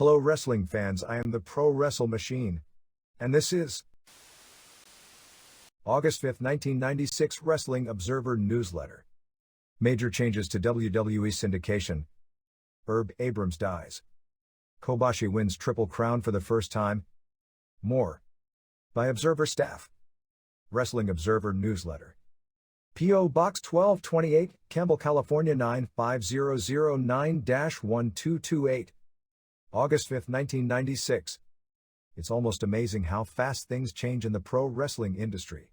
Hello wrestling fans, I am the Pro Wrestle Machine. And this is August 5, 1996 Wrestling Observer Newsletter. Major changes to WWE syndication. Abrams dies. Kobashi wins Triple Crown for the first time. More. By Observer staff. Wrestling Observer Newsletter. P.O. Box 1228, Campbell, California 95009-1228. August 5, 1996. It's almost amazing how fast things change in the pro wrestling industry.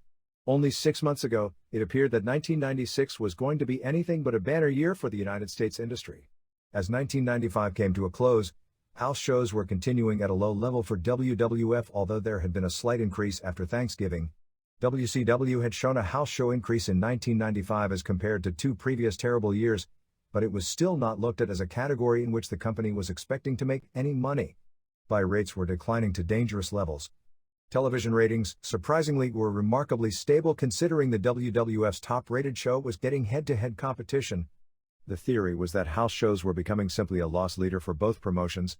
Only 6 months ago, it appeared that 1996 was going to be anything but a banner year for the United States industry. As 1995 came to a close, house shows were continuing at a low level for WWF, although there had been a slight increase after Thanksgiving. WCW had shown a house show increase in 1995 as compared to 2 previous terrible years, but it was still not looked at as a category in which the company was expecting to make any money. Buy rates were declining to dangerous levels. Television ratings, surprisingly, were remarkably stable considering the WWF's top-rated show was getting head-to-head competition. The theory was that house shows were becoming simply a loss leader for both promotions.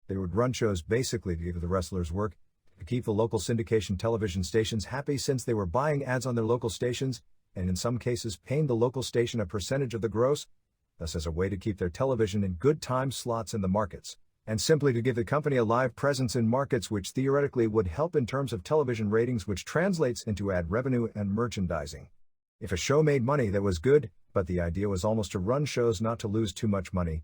They would run shows basically to give the wrestlers work, to keep the local syndication television stations happy since they were buying ads on their local stations, and in some cases paying the local station a percentage of the gross, thus as a way to keep their television in good time slots in the markets, and simply to give the company a live presence in markets which theoretically would help in terms of television ratings, which translates into ad revenue and merchandising. If a show made money, that was good, but the idea was almost to run shows not to lose too much money.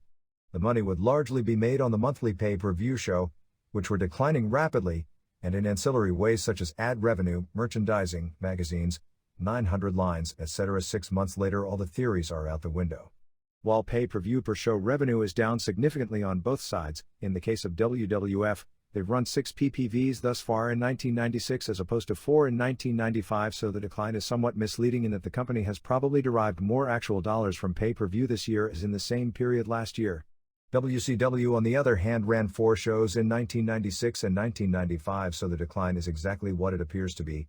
The money would largely be made on the monthly pay-per-view show, which were declining rapidly, and in ancillary ways such as ad revenue, merchandising, magazines, 900 lines, etc. 6 months later, all the theories are out the window. While pay-per-view per show revenue is down significantly on both sides, in the case of WWF, they've run 6 PPVs thus far in 1996 as opposed to 4 in 1995, so the decline is somewhat misleading in that the company has probably derived more actual dollars from pay-per-view this year as in the same period last year. WCW, on the other hand, ran 4 shows in 1996 and 1995, so the decline is exactly what it appears to be.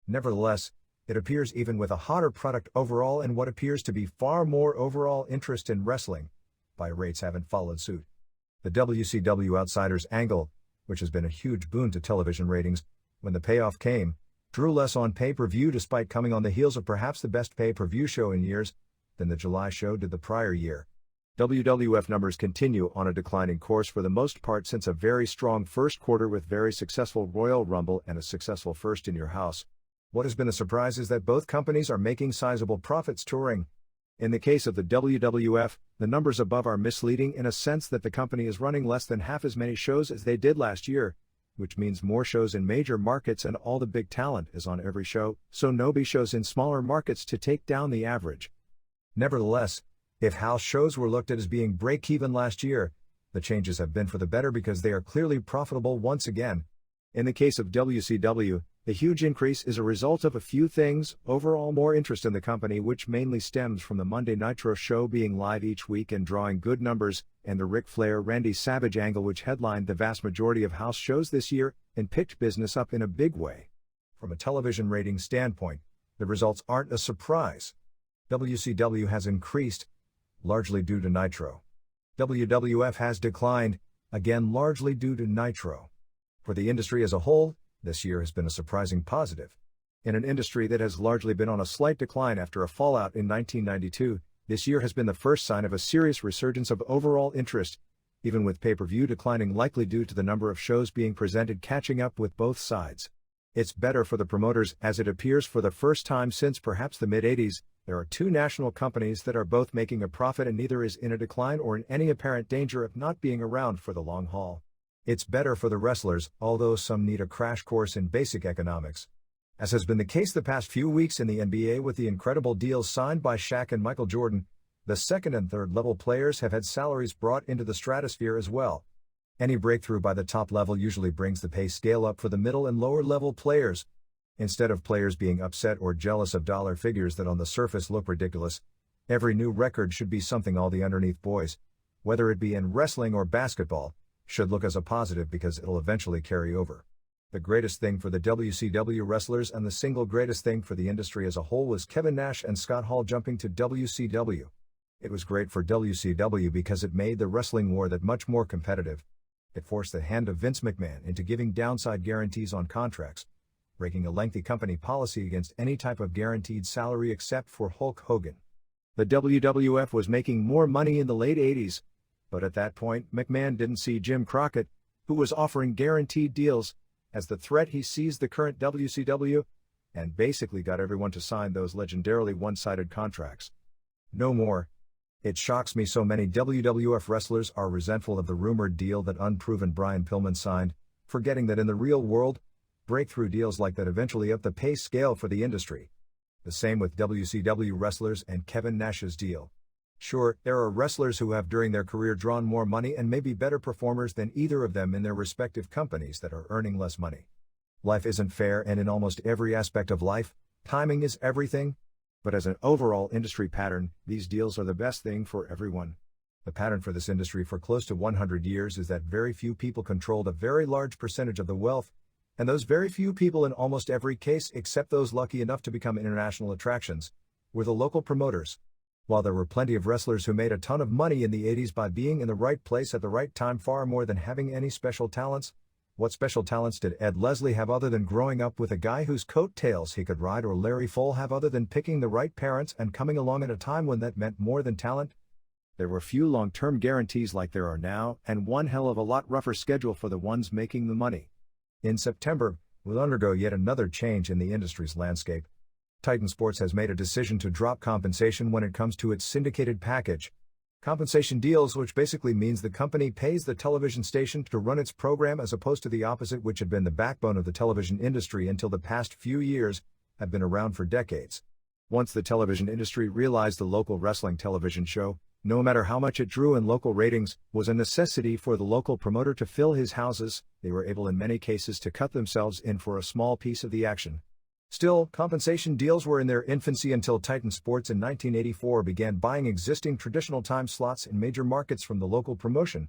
Nevertheless, it appears even with a hotter product overall and what appears to be far more overall interest in wrestling, buy rates haven't followed suit. The WCW Outsiders angle, which has been a huge boon to television ratings, when the payoff came, drew less on pay-per-view despite coming on the heels of perhaps the best pay-per-view show in years, than the July show did the prior year. WWF numbers continue on a declining course for the most part since a very strong first quarter with very successful Royal Rumble and a successful First in Your House. What has been a surprise is that both companies are making sizable profits touring. In the case of the WWF, the numbers above are misleading in a sense that the company is running less than half as many shows as they did last year, which means more shows in major markets and all the big talent is on every show, so no B shows in smaller markets to take down the average. Nevertheless, if house shows were looked at as being break-even last year, the changes have been for the better because they are clearly profitable once again. In the case of WCW, the huge increase is a result of a few things: overall more interest in the company, which mainly stems from the Monday Nitro show being live each week and drawing good numbers, and the Ric Flair-Randy Savage angle, which headlined the vast majority of house shows this year and picked business up in a big way. From a television rating standpoint, the results aren't a surprise. WCW has increased, largely due to Nitro. WWF has declined, again largely due to Nitro. For the industry as a whole, this year has been a surprising positive. In an industry that has largely been on a slight decline after a fallout in 1992, this year has been the first sign of a serious resurgence of overall interest, even with pay-per-view declining likely due to the number of shows being presented catching up with both sides. It's better for the promoters, as it appears for the first time since perhaps the mid-80s, there are 2 national companies that are both making a profit and neither is in a decline or in any apparent danger of not being around for the long haul. It's better for the wrestlers, although some need a crash course in basic economics. As has been the case the past few weeks in the NBA with the incredible deals signed by Shaq and Michael Jordan, the second and third level players have had salaries brought into the stratosphere as well. Any breakthrough by the top level usually brings the pay scale up for the middle and lower level players. Instead of players being upset or jealous of dollar figures that on the surface look ridiculous, every new record should be something all the underneath boys, whether it be in wrestling or basketball, should look as a positive because it'll eventually carry over. The greatest thing for the WCW wrestlers and the single greatest thing for the industry as a whole was Kevin Nash and Scott Hall jumping to WCW. It was great for WCW because it made the wrestling war that much more competitive. It forced the hand of Vince McMahon into giving downside guarantees on contracts, breaking a lengthy company policy against any type of guaranteed salary except for Hulk Hogan. The WWF was making more money in the late 80s, but at that point McMahon didn't see Jim Crockett, who was offering guaranteed deals, as the threat. He seized the current WCW and basically got everyone to sign those legendarily one-sided contracts. No more. It shocks me so many WWF wrestlers are resentful of the rumored deal that unproven Brian Pillman signed, forgetting that in the real world, breakthrough deals like that eventually up the pay scale for the industry. The same with WCW wrestlers and Kevin Nash's deal. Sure, there are wrestlers who have during their career drawn more money and may be better performers than either of them in their respective companies that are earning less money. Life isn't fair, and in almost every aspect of life, timing is everything. But as an overall industry pattern, these deals are the best thing for everyone. The pattern for this industry for close to 100 years is that very few people controlled a very large percentage of the wealth, and those very few people in almost every case, except those lucky enough to become international attractions, were the local promoters. While there were plenty of wrestlers who made a ton of money in the 80s by being in the right place at the right time far more than having any special talents, what special talents did Ed Leslie have other than growing up with a guy whose coattails he could ride, or Larry Full have other than picking the right parents and coming along at a time when that meant more than talent? There were few long-term guarantees like there are now, and one hell of a lot rougher schedule for the ones making the money. In September, we'll undergo yet another change in the industry's landscape. Titan Sports has made a decision to drop compensation when it comes to its syndicated package. Compensation deals, which basically means the company pays the television station to run its program as opposed to the opposite, which had been the backbone of the television industry until the past few years, have been around for decades. Once the television industry realized the local wrestling television show, no matter how much it drew in local ratings, was a necessity for the local promoter to fill his houses, they were able in many cases to cut themselves in for a small piece of the action. Still, compensation deals were in their infancy until Titan Sports in 1984 began buying existing traditional time slots in major markets from the local promotion.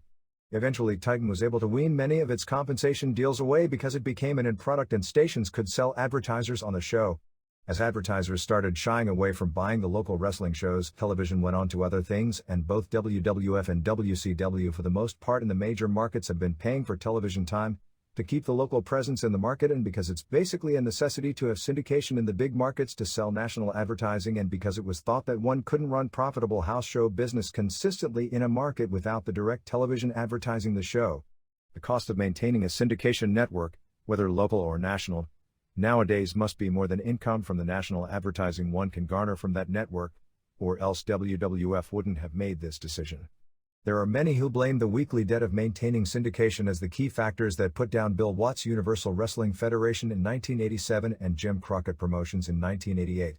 Eventually, Titan was able to wean many of its compensation deals away because it became an end product and stations could sell advertisers on the show. As advertisers started shying away from buying the local wrestling shows, television went on to other things, and both WWF and WCW for the most part in the major markets have been paying for television time to keep the local presence in the market, and because it's basically a necessity to have syndication in the big markets to sell national advertising, and because it was thought that one couldn't run profitable house show business consistently in a market without the direct television advertising the show. The cost of maintaining a syndication network, whether local or national, nowadays must be more than income from the national advertising one can garner from that network, or else WWF wouldn't have made this decision. There are many who blame the weekly debt of maintaining syndication as the key factors that put down Bill Watts' Universal Wrestling Federation in 1987 and Jim Crockett Promotions in 1988.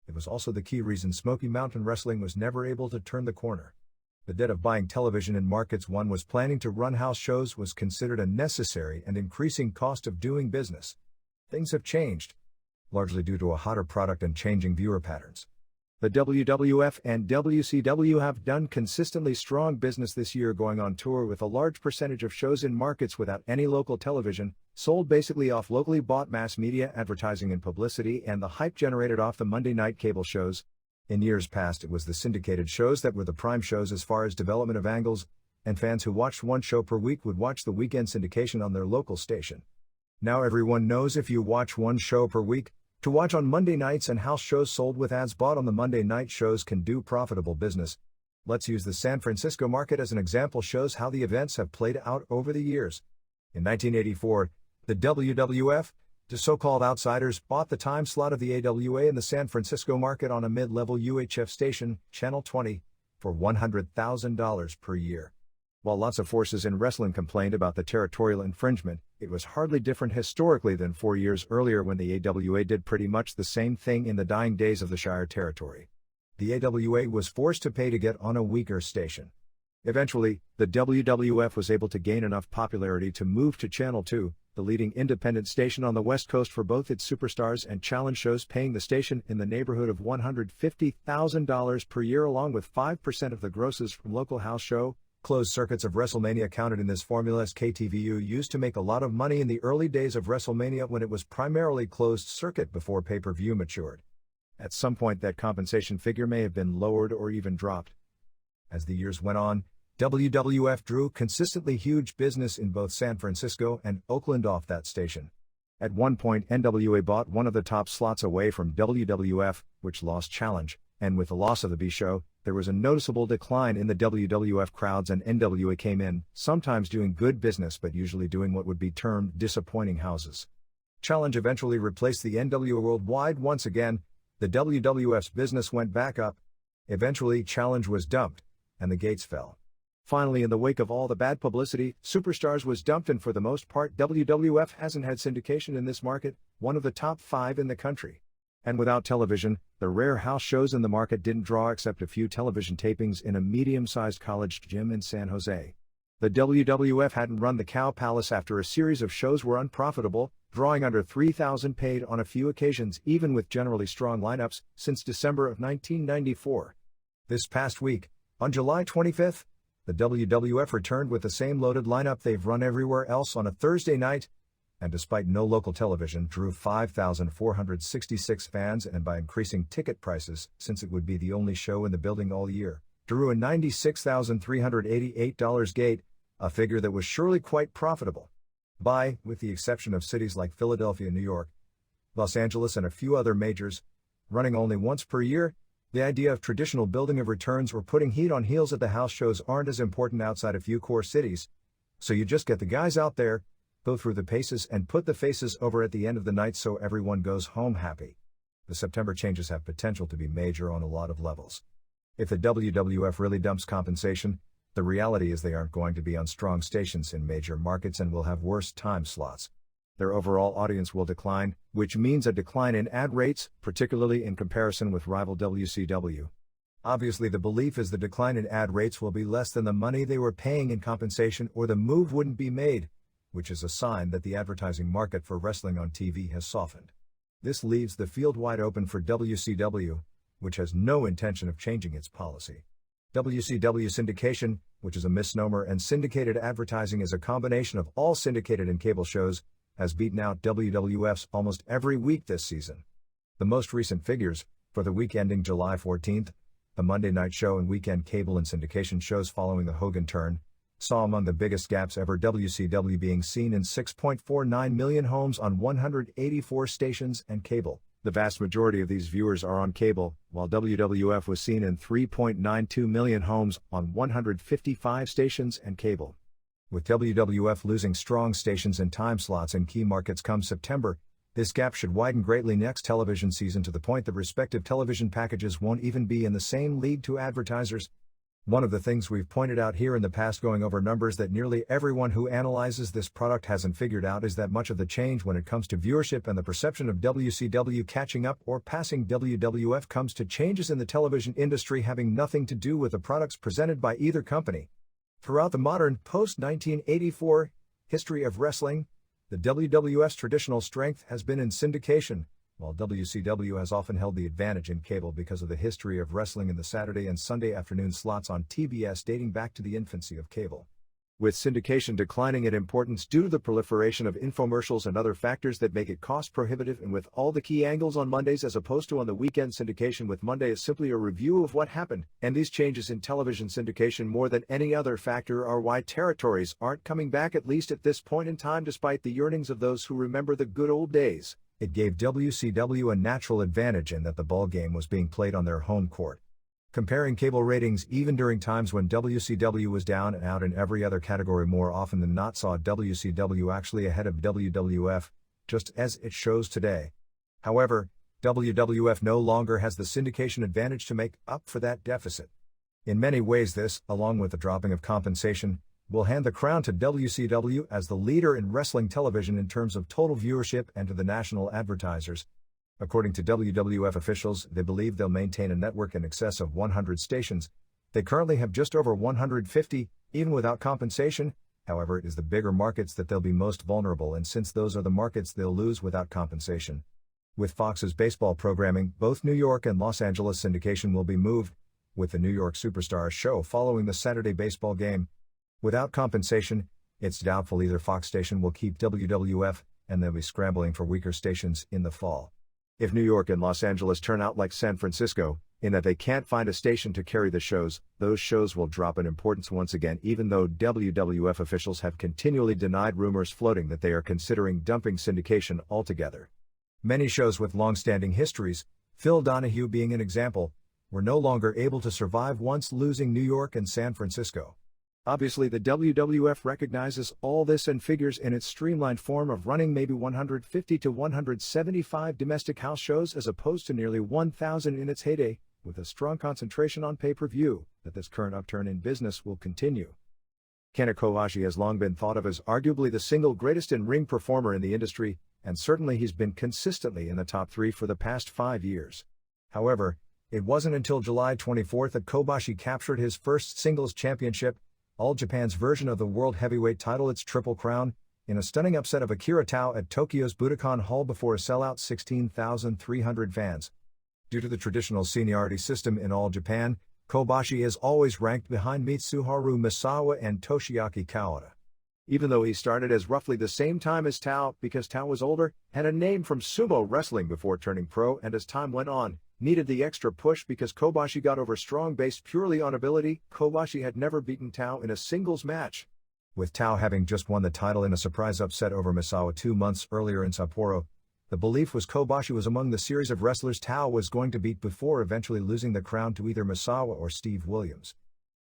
It was also the key reason Smoky Mountain Wrestling was never able to turn the corner. The debt of buying television in markets one was planning to run house shows was considered a necessary and increasing cost of doing business. Things have changed, largely due to a hotter product and changing viewer patterns. The WWF and WCW have done consistently strong business this year, going on tour with a large percentage of shows in markets without any local television, sold basically off locally bought mass media advertising and publicity and the hype generated off the Monday night cable shows. In years past, it was the syndicated shows that were the prime shows as far as development of angles, and fans who watched one show per week would watch the weekend syndication on their local station. Now everyone knows if you watch one show per week, to watch on Monday nights, and house shows sold with ads bought on the Monday night shows can do profitable business. Let's use the San Francisco market as an example, shows how the events have played out over the years. In 1984, the WWF, the so-called outsiders, bought the time slot of the AWA in the San Francisco market on a mid-level UHF station, Channel 20, for $100,000 per year. While lots of forces in wrestling complained about the territorial infringement, it was hardly different historically than 4 years earlier when the AWA did pretty much the same thing in the dying days of the Shire territory. The AWA was forced to pay to get on a weaker station. Eventually, the WWF was able to gain enough popularity to move to Channel 2, the leading independent station on the West Coast for both its superstars and challenge shows, paying the station in the neighborhood of $150,000 per year, along with 5% of the grosses from local house show. Closed circuits of WrestleMania counted in this formula, as KTVU used to make a lot of money in the early days of WrestleMania when it was primarily closed circuit before pay-per-view matured. At some point that compensation figure may have been lowered or even dropped. As the years went on, WWF drew consistently huge business in both San Francisco and Oakland off that station. At one point, NWA bought one of the top slots away from WWF, which lost Challenge, and with the loss of the B Show, there was a noticeable decline in the WWF crowds and NWA came in, sometimes doing good business but usually doing what would be termed disappointing houses. Challenge eventually replaced the NWA worldwide once again. The WWF's business went back up. Eventually, Challenge was dumped, and the gates fell. Finally, in the wake of all the bad publicity, Superstars was dumped and for the most part WWF hasn't had syndication in this market, one of the top 5 in the country. And without television, the rare house shows in the market didn't draw except a few television tapings in a medium-sized college gym in San Jose. The WWF hadn't run the Cow Palace after a series of shows were unprofitable, drawing under 3,000 paid on a few occasions even with generally strong lineups, since December of 1994. This past week, on July 25th, the WWF returned with the same loaded lineup they've run everywhere else on a Thursday night, and despite no local television, drew 5,466 fans and by increasing ticket prices, since it would be the only show in the building all year, drew a $96,388 gate, a figure that was surely quite profitable. With the exception of cities like Philadelphia, New York, Los Angeles and a few other majors, running only once per year, the idea of traditional building of returns or putting heat on heels at the house shows aren't as important outside a few core cities, so you just get the guys out there, go through the paces and put the faces over at the end of the night so everyone goes home happy. The September changes have potential to be major on a lot of levels. If the WWF really dumps compensation, the reality is they aren't going to be on strong stations in major markets and will have worse time slots. Their overall audience will decline, which means a decline in ad rates, particularly in comparison with rival WCW. Obviously, the belief is the decline in ad rates will be less than the money they were paying in compensation or the move wouldn't be made, which is a sign that the advertising market for wrestling on TV has softened. This leaves the field wide open for WCW, which has no intention of changing its policy. WCW syndication, which is a misnomer, and syndicated advertising is a combination of all syndicated and cable shows, has beaten out WWF's almost every week this season. The most recent figures, for the week ending July 14th, the Monday night show and weekend cable and syndication shows following the Hogan turn, saw among the biggest gaps ever, WCW being seen in 6.49 million homes on 184 stations and cable. The vast majority of these viewers are on cable, while WWF was seen in 3.92 million homes on 155 stations and cable. With WWF losing strong stations and time slots in key markets come September, this gap should widen greatly next television season to the point that respective television packages won't even be in the same league to advertisers. One of the things we've pointed out here in the past going over numbers that nearly everyone who analyzes this product hasn't figured out is that much of the change when it comes to viewership and the perception of WCW catching up or passing WWF comes to changes in the television industry having nothing to do with the products presented by either company. Throughout the modern, post-1984 history of wrestling, the WWF's traditional strength has been in syndication, while WCW has often held the advantage in cable because of the history of wrestling in the Saturday and Sunday afternoon slots on TBS dating back to the infancy of cable. With syndication declining in importance due to the proliferation of infomercials and other factors that make it cost prohibitive, and with all the key angles on Mondays as opposed to on the weekend, syndication with Monday is simply a review of what happened, and these changes in television syndication more than any other factor are why territories aren't coming back, at least at this point in time, despite the yearnings of those who remember the good old days. It gave WCW a natural advantage in that the ball game was being played on their home court. Comparing cable ratings even during times when WCW was down and out in every other category more often than not saw WCW actually ahead of WWF, just as it shows today. However, WWF no longer has the syndication advantage to make up for that deficit. In many ways this, along with the dropping of compensation, will hand the crown to WCW as the leader in wrestling television in terms of total viewership and to the national advertisers. According to WWF officials, they believe they'll maintain a network in excess of 100 stations. They currently have just over 150, even without compensation. However, it is the bigger markets that they'll be most vulnerable, and since those are the markets they'll lose without compensation. With Fox's baseball programming, both New York and Los Angeles syndication will be moved, with the New York Superstars show following the Saturday baseball game. Without compensation, it's doubtful either Fox station will keep WWF, and they'll be scrambling for weaker stations in the fall. If New York and Los Angeles turn out like San Francisco, in that they can't find a station to carry the shows. Those shows will drop in importance once again, even though WWF officials have continually denied rumors floating that they are considering dumping syndication altogether. Many shows with long-standing histories, Phil Donahue being an example, were no longer able to survive once losing New York and San Francisco. Obviously, the WWF recognizes all this and figures in its streamlined form of running maybe 150 to 175 domestic house shows as opposed to nearly 1,000 in its heyday, with a strong concentration on pay-per-view, that this current upturn in business will continue. Kenta Kobashi has long been thought of as arguably the single greatest in-ring performer in the industry, and certainly he's been consistently in the top 3 for the past 5 years. However, it wasn't until July 24 that Kobashi captured his first singles championship, All Japan's version of the World Heavyweight title, its Triple Crown, in a stunning upset of Akira Tao at Tokyo's Budokan Hall before a sellout 16,300 fans. Due to the traditional seniority system in All Japan, Kobashi is always ranked behind Mitsuharu Misawa and Toshiaki Kawada. Even though he started as roughly the same time as Tao, because Tao was older, had a name from sumo wrestling before turning pro, and as time went on, needed the extra push because Kobashi got over strong based purely on ability. Kobashi had never beaten Tao in a singles match. With Tao having just won the title in a surprise upset over Misawa 2 months earlier in Sapporo, the belief was Kobashi was among the series of wrestlers Tao was going to beat before eventually losing the crown to either Misawa or Steve Williams.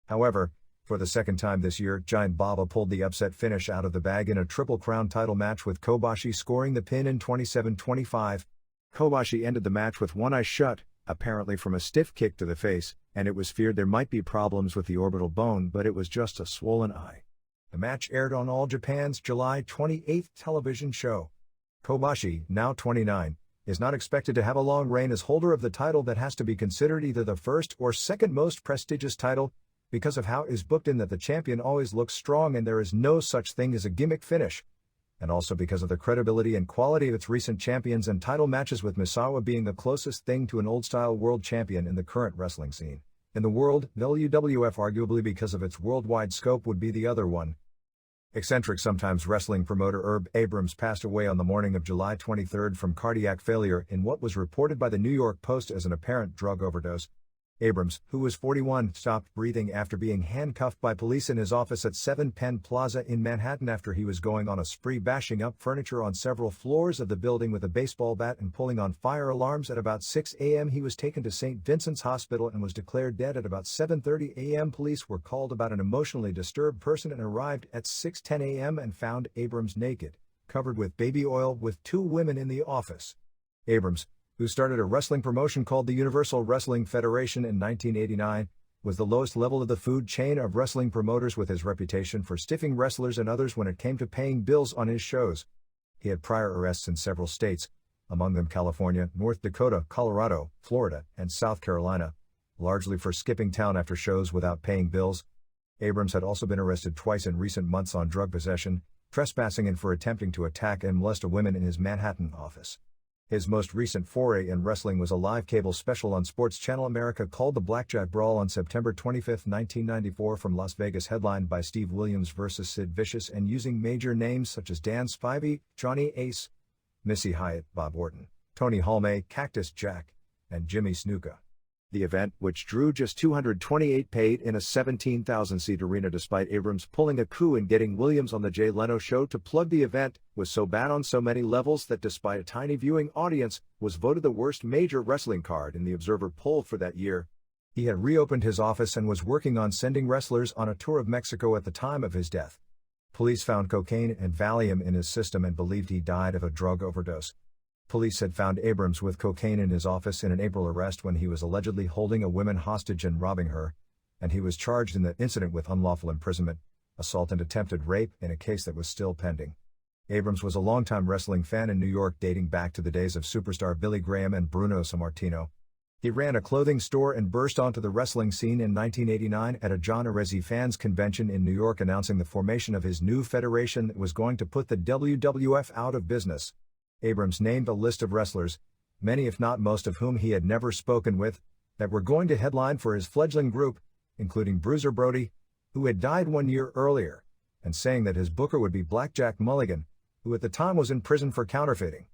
However, for the second time this year, Giant Baba pulled the upset finish out of the bag in a Triple Crown title match, with Kobashi scoring the pin in 27-25. Kobashi ended the match with one eye shut, apparently from a stiff kick to the face, and it was feared there might be problems with the orbital bone, but it was just a swollen eye. The match aired on All Japan's July 28 television show. Kobashi, now 29, is not expected to have a long reign as holder of the title that has to be considered either the first or second most prestigious title, because of how it is booked in that the champion always looks strong and there is no such thing as a gimmick finish, and also because of the credibility and quality of its recent champions and title matches, with Misawa being the closest thing to an old-style world champion in the current wrestling scene. In the world, WWF, arguably because of its worldwide scope, would be the other one. Eccentric sometimes wrestling promoter Herb Abrams passed away on the morning of July 23 from cardiac failure in what was reported by the New York Post as an apparent drug overdose. Abrams, who was 41, stopped breathing after being handcuffed by police in his office at 7 Penn Plaza in Manhattan after he was going on a spree bashing up furniture on several floors of the building with a baseball bat and pulling on fire alarms. At about 6 a.m. he was taken to St. Vincent's Hospital and was declared dead at about 7:30 a.m. Police were called about an emotionally disturbed person and arrived at 6:10 a.m. and found Abrams naked, covered with baby oil, with 2 women in the office. Abrams, who started a wrestling promotion called the Universal Wrestling Federation in 1989, was the lowest level of the food chain of wrestling promoters, with his reputation for stiffing wrestlers and others when it came to paying bills on his shows. He had prior arrests in several states, among them California, North Dakota, Colorado, Florida, and South Carolina, largely for skipping town after shows without paying bills. Abrams had also been arrested twice in recent months on drug possession, trespassing, and for attempting to attack and molest a woman in his Manhattan office. His most recent foray in wrestling was a live cable special on Sports Channel America called The Blackjack Brawl on September 25, 1994, from Las Vegas, headlined by Steve Williams vs. Sid Vicious and using major names such as Dan Spivey, Johnny Ace, Missy Hyatt, Bob Orton, Tony Halme, Cactus Jack, and Jimmy Snuka. The event, which drew just 228, paid in a 17,000-seat arena despite Abrams pulling a coup and getting Williams on the Jay Leno show to plug the event, was so bad on so many levels that despite a tiny viewing audience, was voted the worst major wrestling card in the Observer poll for that year. He had reopened his office and was working on sending wrestlers on a tour of Mexico at the time of his death. Police found cocaine and Valium in his system and believed he died of a drug overdose. Police had found Abrams with cocaine in his office in an April arrest when he was allegedly holding a woman hostage and robbing her, and he was charged in the incident with unlawful imprisonment, assault, and attempted rape in a case that was still pending. Abrams was a longtime wrestling fan in New York dating back to the days of superstar Billy Graham and Bruno Sammartino. He ran a clothing store and burst onto the wrestling scene in 1989 at a John Arezzi fans convention in New York, announcing the formation of his new federation that was going to put the WWF out of business. Abrams named a list of wrestlers, many if not most of whom he had never spoken with, that were going to headline for his fledgling group, including Bruiser Brody, who had died 1 year earlier, and saying that his booker would be Blackjack Mulligan, who at the time was in prison for counterfeiting.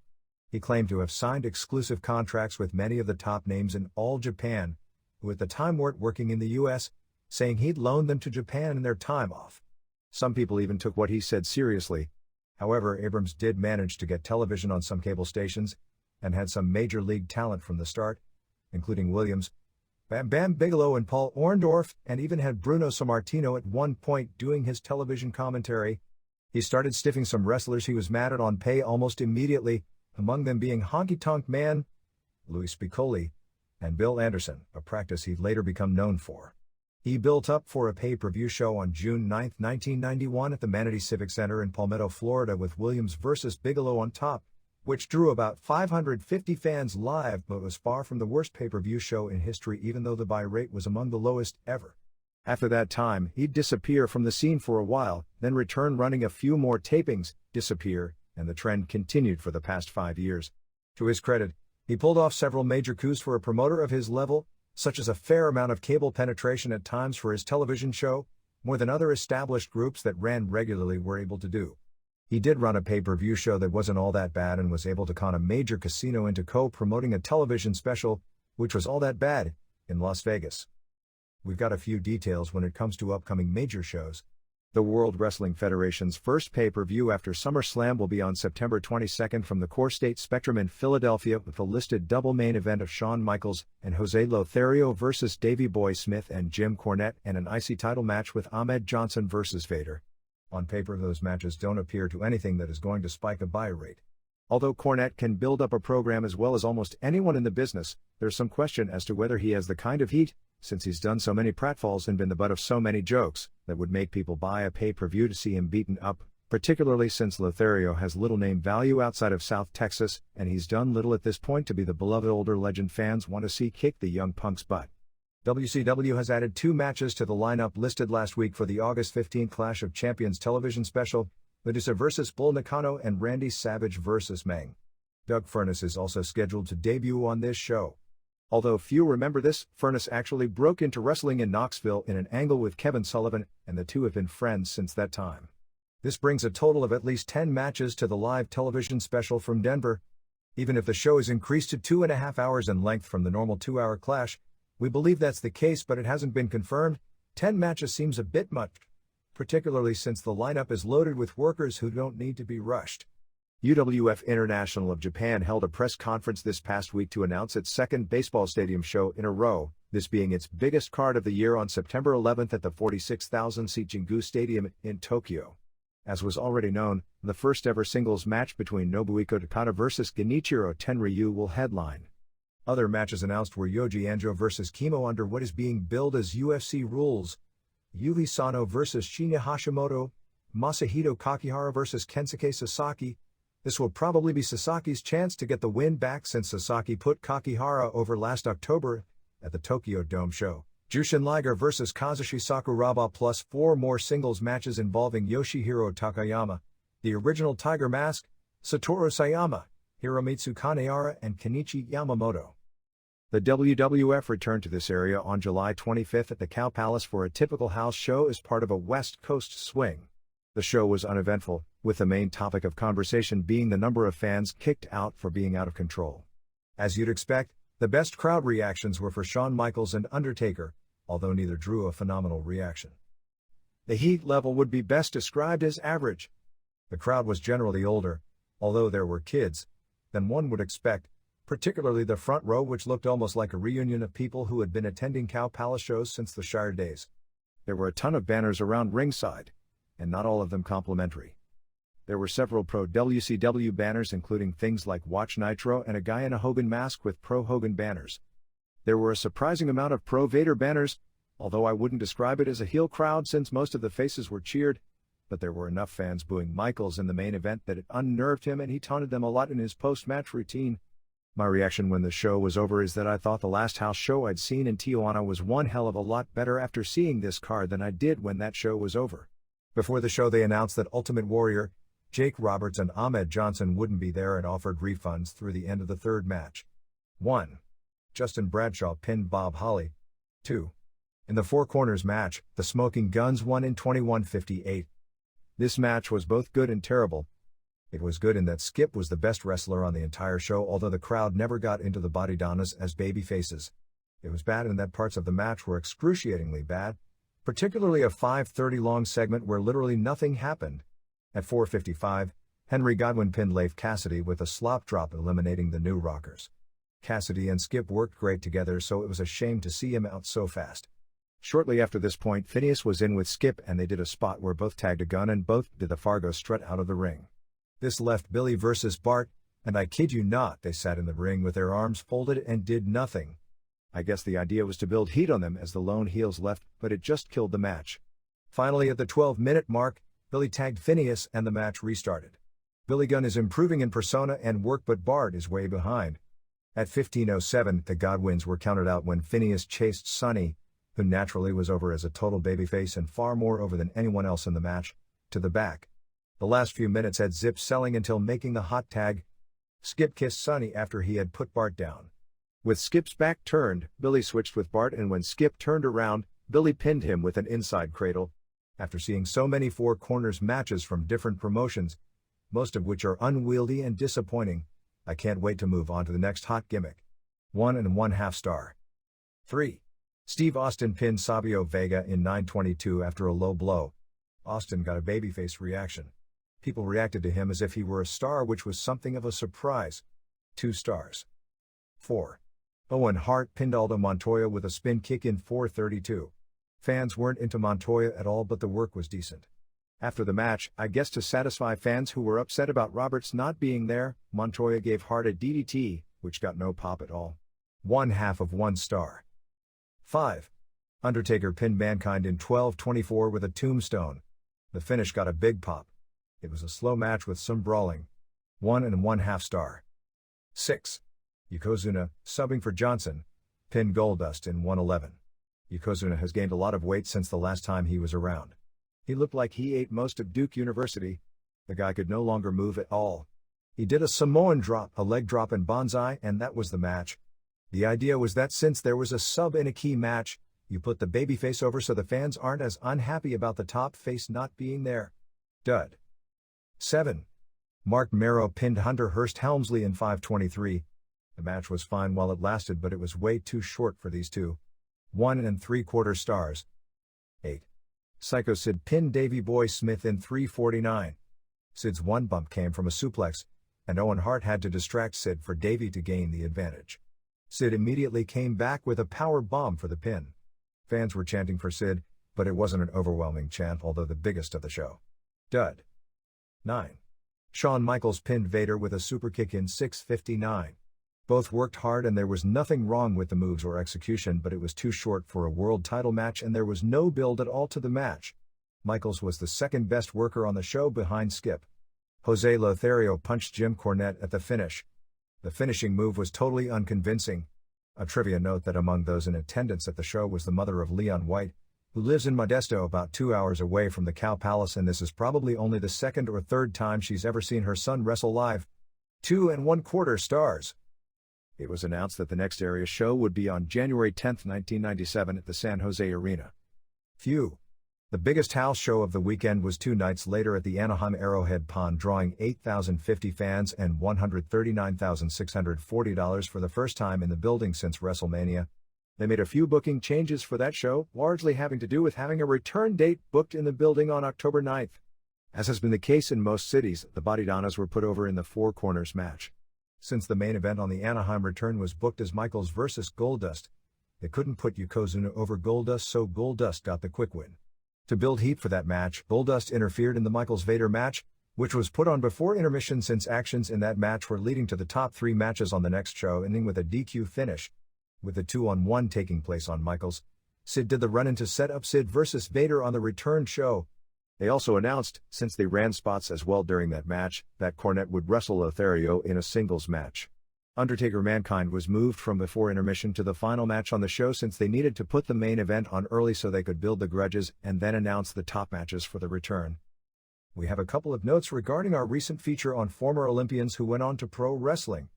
He claimed to have signed exclusive contracts with many of the top names in All Japan, who at the time weren't working in the US, saying he'd loaned them to Japan in their time off. Some people even took what he said seriously. However, Abrams did manage to get television on some cable stations, and had some major league talent from the start, including Williams, Bam Bam Bigelow and Paul Orndorff, and even had Bruno Sammartino at one point doing his television commentary. He started stiffing some wrestlers he was mad at on pay almost immediately, among them being Honky Tonk Man, Louis Spicolli, and Bill Anderson, a practice he'd later become known for. He built up for a pay-per-view show on June 9, 1991 at the Manatee Civic Center in Palmetto, Florida with Williams vs. Bigelow on top, which drew about 550 fans live but was far from the worst pay-per-view show in history even though the buy rate was among the lowest ever. After that time, he'd disappear from the scene for a while, then return running a few more tapings, disappear, and the trend continued for the past 5 years. To his credit, he pulled off several major coups for a promoter of his level, such as a fair amount of cable penetration at times for his television show, more than other established groups that ran regularly were able to do. He did run a pay-per-view show that wasn't all that bad and was able to con a major casino into co-promoting a television special, which was all that bad, in Las Vegas. We've got a few details when it comes to upcoming major shows. The World Wrestling Federation's first pay-per-view after SummerSlam will be on September 22nd from the Core State Spectrum in Philadelphia with the listed double main event of Shawn Michaels and Jose Lothario vs. Davey Boy Smith and Jim Cornette and an IC title match with Ahmed Johnson vs. Vader. On paper, those matches don't appear to anything that is going to spike a buy rate. Although Cornette can build up a program as well as almost anyone in the business, there's some question as to whether he has the kind of heat, since he's done so many pratfalls and been the butt of so many jokes, that would make people buy a pay-per-view to see him beaten up, particularly since Lothario has little name value outside of South Texas, and he's done little at this point to be the beloved older legend fans want to see kick the young punk's butt. WCW has added 2 matches to the lineup listed last week for the August 15 Clash of Champions television special, Medusa vs. Bull Nakano and Randy Savage vs. Meng. Doug Furnas is also scheduled to debut on this show. Although few remember this, Furnas actually broke into wrestling in Knoxville in an angle with Kevin Sullivan, and the two have been friends since that time. This brings a total of at least 10 matches to the live television special from Denver. Even if the show is increased to 2.5 hours in length from the normal 2-hour Clash, we believe that's the case, but it hasn't been confirmed. 10 matches seems a bit much, particularly since the lineup is loaded with workers who don't need to be rushed. UWF International of Japan held a press conference this past week to announce its second baseball stadium show in a row, this being its biggest card of the year on September 11th at the 46,000-seat Jingu Stadium in Tokyo. As was already known, the first ever singles match between Nobuhiko Takada vs. Genichiro Tenryu will headline. Other matches announced were Yoji Anjo vs. Kimo under what is being billed as UFC rules, Yui Sano vs. Shinya Hashimoto, Masahito Kakihara vs. Kensuke Sasaki. This will probably be Sasaki's chance to get the win back since Sasaki put Kakihara over last October at the Tokyo Dome show. Jushin Liger vs. Kazushi Sakuraba plus 4 more singles matches involving Yoshihiro Takayama, the original Tiger Mask, Satoru Sayama, Hiromitsu Kanehara and Kenichi Yamamoto. The WWF returned to this area on July 25th at the Cow Palace for a typical house show as part of a West Coast swing. The show was uneventful, with the main topic of conversation being the number of fans kicked out for being out of control. As you'd expect, the best crowd reactions were for Shawn Michaels and Undertaker, although neither drew a phenomenal reaction. The heat level would be best described as average. The crowd was generally older, although there were kids, than one would expect, particularly the front row, which looked almost like a reunion of people who had been attending Cow Palace shows since the Shire days. There were a ton of banners around ringside, and not all of them complimentary. There were several pro-WCW banners including things like Watch Nitro and a guy in a Hogan mask with pro-Hogan banners. There were a surprising amount of pro-Vader banners, although I wouldn't describe it as a heel crowd since most of the faces were cheered, but there were enough fans booing Michaels in the main event that it unnerved him and he taunted them a lot in his post-match routine. My reaction when the show was over is that I thought the last house show I'd seen in Tijuana was one hell of a lot better after seeing this card than I did when that show was over. Before the show they announced that Ultimate Warrior, Jake Roberts and Ahmed Johnson wouldn't be there and offered refunds through the end of the third match. 1. Justin Bradshaw pinned Bob Holly. 2. In the Four Corners match, the Smoking Guns won in 21:58. This match was both good and terrible. It was good in that Skip was the best wrestler on the entire show, although the crowd never got into the Body Donnas as baby faces. It was bad in that parts of the match were excruciatingly bad, particularly a 5:30 long segment where literally nothing happened. At 4:55, Henry Godwin pinned Leif Cassidy with a slop drop, eliminating the New Rockers. Cassidy and Skip worked great together, so it was a shame to see him out so fast. Shortly after this point, Phineas was in with Skip and they did a spot where both tagged a gun and both did the Fargo strut out of the ring. This left Billy versus Bart, and I kid you not, they sat in the ring with their arms folded and did nothing. I guess the idea was to build heat on them as the lone heels left, but it just killed the match. Finally, at the 12-minute mark, Billy tagged Phineas and the match restarted. Billy Gunn is improving in persona and work, but Bart is way behind. At 15:07, the Godwins were counted out when Phineas chased Sonny, who naturally was over as a total babyface and far more over than anyone else in the match, to the back. The last few minutes had Zip selling until making the hot tag. Skip kissed Sonny after he had put Bart down. With Skip's back turned, Billy switched with Bart, and when Skip turned around, Billy pinned him with an inside cradle. After seeing so many four corners matches from different promotions, most of which are unwieldy and disappointing, I can't wait to move on to the next hot gimmick. 1.5 star. 3. Steve Austin pinned Savio Vega in 9:22 after a low blow. Austin got a babyface reaction. People reacted to him as if he were a star, which was something of a surprise. 2 stars. 4. Owen Hart pinned Aldo Montoya with a spin kick in 4:32. Fans weren't into Montoya at all, but the work was decent. After the match, I guess to satisfy fans who were upset about Roberts not being there, Montoya gave Hart a DDT, which got no pop at all. 1/2 star. 5. Undertaker pinned Mankind in 12:24 with a tombstone. The finish got a big pop. It was a slow match with some brawling. 1.5 star. 6. Yokozuna, subbing for Johnson, pinned Goldust in 1:11. Yokozuna has gained a lot of weight since the last time he was around. He looked like he ate most of Duke University. The guy could no longer move at all. He did a Samoan drop, a leg drop and bonsai, and that was the match. The idea was that since there was a sub in a key match, you put the babyface over so the fans aren't as unhappy about the top face not being there. Dud. 7. Mark Marrow pinned Hunter Hearst Helmsley in 5:23. The match was fine while it lasted, but it was way too short for these two. 1.75 stars. 8. Psycho Sid pinned Davey Boy Smith in 3:49. Sid's one bump came from a suplex, and Owen Hart had to distract Sid for Davey to gain the advantage. Sid immediately came back with a power bomb for the pin. Fans were chanting for Sid, but it wasn't an overwhelming chant, although the biggest of the show. Dud. 9. Shawn Michaels pinned Vader with a superkick in 6:59. Both worked hard and there was nothing wrong with the moves or execution, but it was too short for a world title match and there was no build at all to the match. Michaels was the second best worker on the show behind Skip. Jose Lothario punched Jim Cornette at the finish. The finishing move was totally unconvincing. A trivia note that among those in attendance at the show was the mother of Leon White, who lives in Modesto about 2 hours away from the Cow Palace, and this is probably only the second or third time she's ever seen her son wrestle live. 2.25 stars. It was announced that the next area show would be on January 10, 1997 at the San Jose Arena. Phew. The biggest house show of the weekend was 2 nights later at the Anaheim Arrowhead Pond, drawing 8,050 fans and $139,640 for the first time in the building since WrestleMania. They made a few booking changes for that show, largely having to do with having a return date booked in the building on October 9th. As has been the case in most cities, the Bodydonnas were put over in the Four Corners match. Since the main event on the Anaheim return was booked as Michaels vs. Goldust, they couldn't put Yokozuna over Goldust, so Goldust got the quick win. To build heat for that match, Goldust interfered in the Michaels-Vader match, which was put on before intermission since actions in that match were leading to the top 3 matches on the next show, ending with a DQ finish. With the 2-on-1 taking place on Michaels, Sid did the run-in to set up Sid vs. Vader on the return show. They also announced, since they ran spots as well during that match, that Cornette would wrestle Lothario in a singles match. Undertaker Mankind was moved from before intermission to the final match on the show since they needed to put the main event on early so they could build the grudges and then announce the top matches for the return. We have a couple of notes regarding our recent feature on former Olympians who went on to pro wrestling.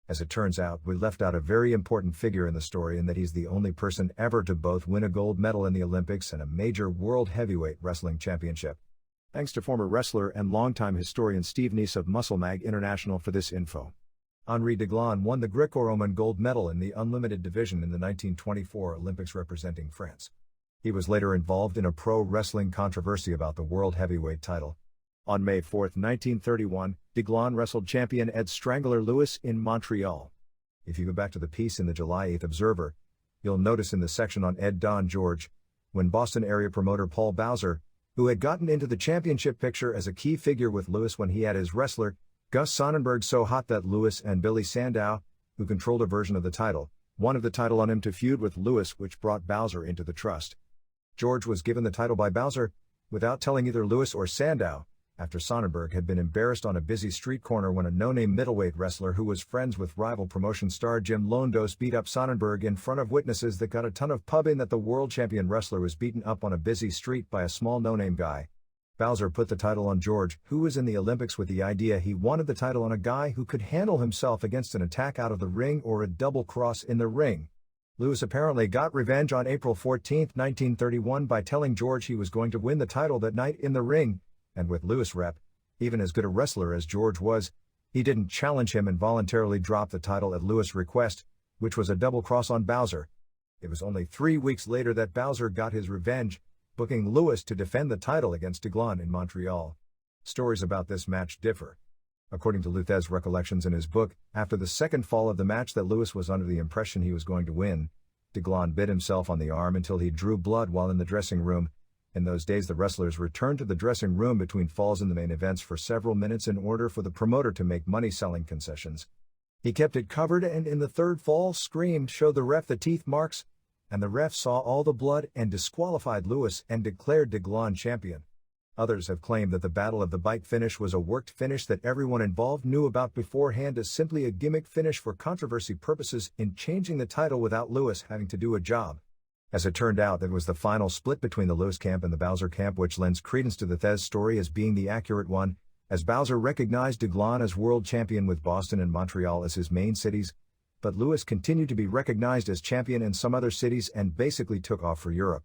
As it turns out, we left out a very important figure in the story in that he's the only person ever to both win a gold medal in the Olympics and a major World Heavyweight Wrestling Championship. Thanks to former wrestler and longtime historian Steve Neese of Muscle Mag International for this info. Henri Deglon won the Greco-Roman gold medal in the unlimited division in the 1924 Olympics representing France. He was later involved in a pro wrestling controversy about the world heavyweight title. On May 4, 1931, Deglon wrestled champion Ed Strangler Lewis in Montreal. If you go back to the piece in the July 8 Observer, you'll notice in the section on Ed Don George, when Boston area promoter Paul Bowser, who had gotten into the championship picture as a key figure with Lewis when he had his wrestler, Gus Sonnenberg, so hot that Lewis and Billy Sandow, who controlled a version of the title, wanted the title on him to feud with Lewis, which brought Bowser into the trust. George was given the title by Bowser, without telling either Lewis or Sandow, after Sonnenberg had been embarrassed on a busy street corner when a no-name middleweight wrestler who was friends with rival promotion star Jim Londos beat up Sonnenberg in front of witnesses that got a ton of pub in that the world champion wrestler was beaten up on a busy street by a small no-name guy. Bowser put the title on George, who was in the Olympics, with the idea he wanted the title on a guy who could handle himself against an attack out of the ring or a double cross in the ring. Lewis apparently got revenge on April 14, 1931 by telling George he was going to win the title that night in the ring, and with Lewis rep, even as good a wrestler as George was, he didn't challenge him and voluntarily dropped the title at Lewis' request, which was a double cross on Bowser. It was only 3 weeks later that Bowser got his revenge, booking Lewis to defend the title against Deglon in Montreal. Stories about this match differ. According to Luthez recollections in his book, after the second fall of the match that Lewis was under the impression he was going to win, Deglon bit himself on the arm until he drew blood while in the dressing room. In those days the wrestlers returned to the dressing room between falls in the main events for several minutes in order for the promoter to make money selling concessions. He kept it covered and in the third fall screamed, "Show the ref the teeth marks," and the ref saw all the blood and disqualified Lewis and declared Deglon champion. Others have claimed that the Battle of the Bite finish was a worked finish that everyone involved knew about beforehand as simply a gimmick finish for controversy purposes in changing the title without Lewis having to do a job. As it turned out, it was the final split between the Lewis camp and the Bowser camp which lends credence to the Thez story as being the accurate one, as Bowser recognized Deglon as world champion with Boston and Montreal as his main cities, but Lewis continued to be recognized as champion in some other cities and basically took off for Europe.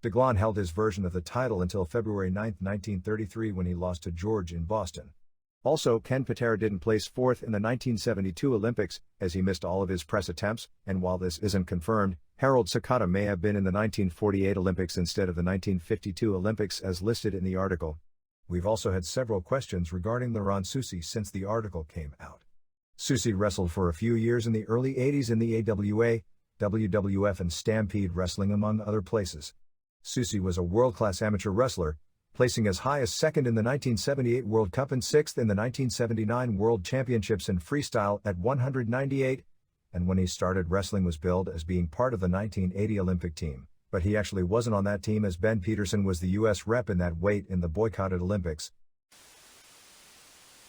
Deglon held his version of the title until February 9, 1933 when he lost to George in Boston. Also, Ken Patera didn't place fourth in the 1972 Olympics, as he missed all of his press attempts, and while this isn't confirmed, Harold Sakata may have been in the 1948 Olympics instead of the 1952 Olympics as listed in the article. We've also had several questions regarding Laurent Soucy since the article came out. Soucy wrestled for a few years in the early 80s in the AWA, WWF and Stampede Wrestling among other places. Soucy was a world-class amateur wrestler, placing as high as second in the 1978 World Cup and sixth in the 1979 World Championships in freestyle at 198, and when he started wrestling was billed as being part of the 1980 Olympic team, but he actually wasn't on that team as Ben Peterson was the U.S. rep in that weight in the boycotted Olympics.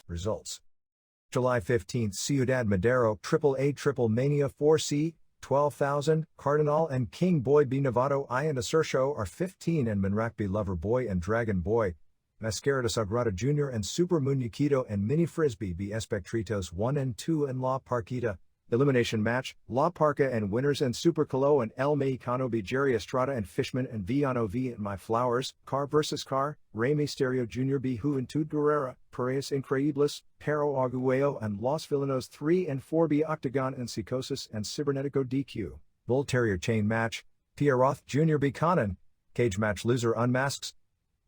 Results: July 15, Ciudad Madero, AAA Triple Mania 4C, 12,000, Cardinal and King Boy B Novato I and Acercio are 15 and Manrak B Lover Boy and Dragon Boy, Mascara de Sagrada Jr. and Super Muñequito and Mini Frisbee B Espectritos 1 and 2 and La Parquita. Elimination match, La Parca and Winners and Super Colo and El Mexicano B Jerry Estrada and Fishman and Villano V and My Flowers, Car vs. Car, Rey Mysterio Jr. B Juventud Guerrera, Parejas Increíbles, Pero Arguello and Los Villanos 3 and 4 B Octagon and Psicosis and Cibernetico DQ. Bull Terrier Chain Match, Pierre Roth Jr. B Conan, Cage Match Loser Unmasks,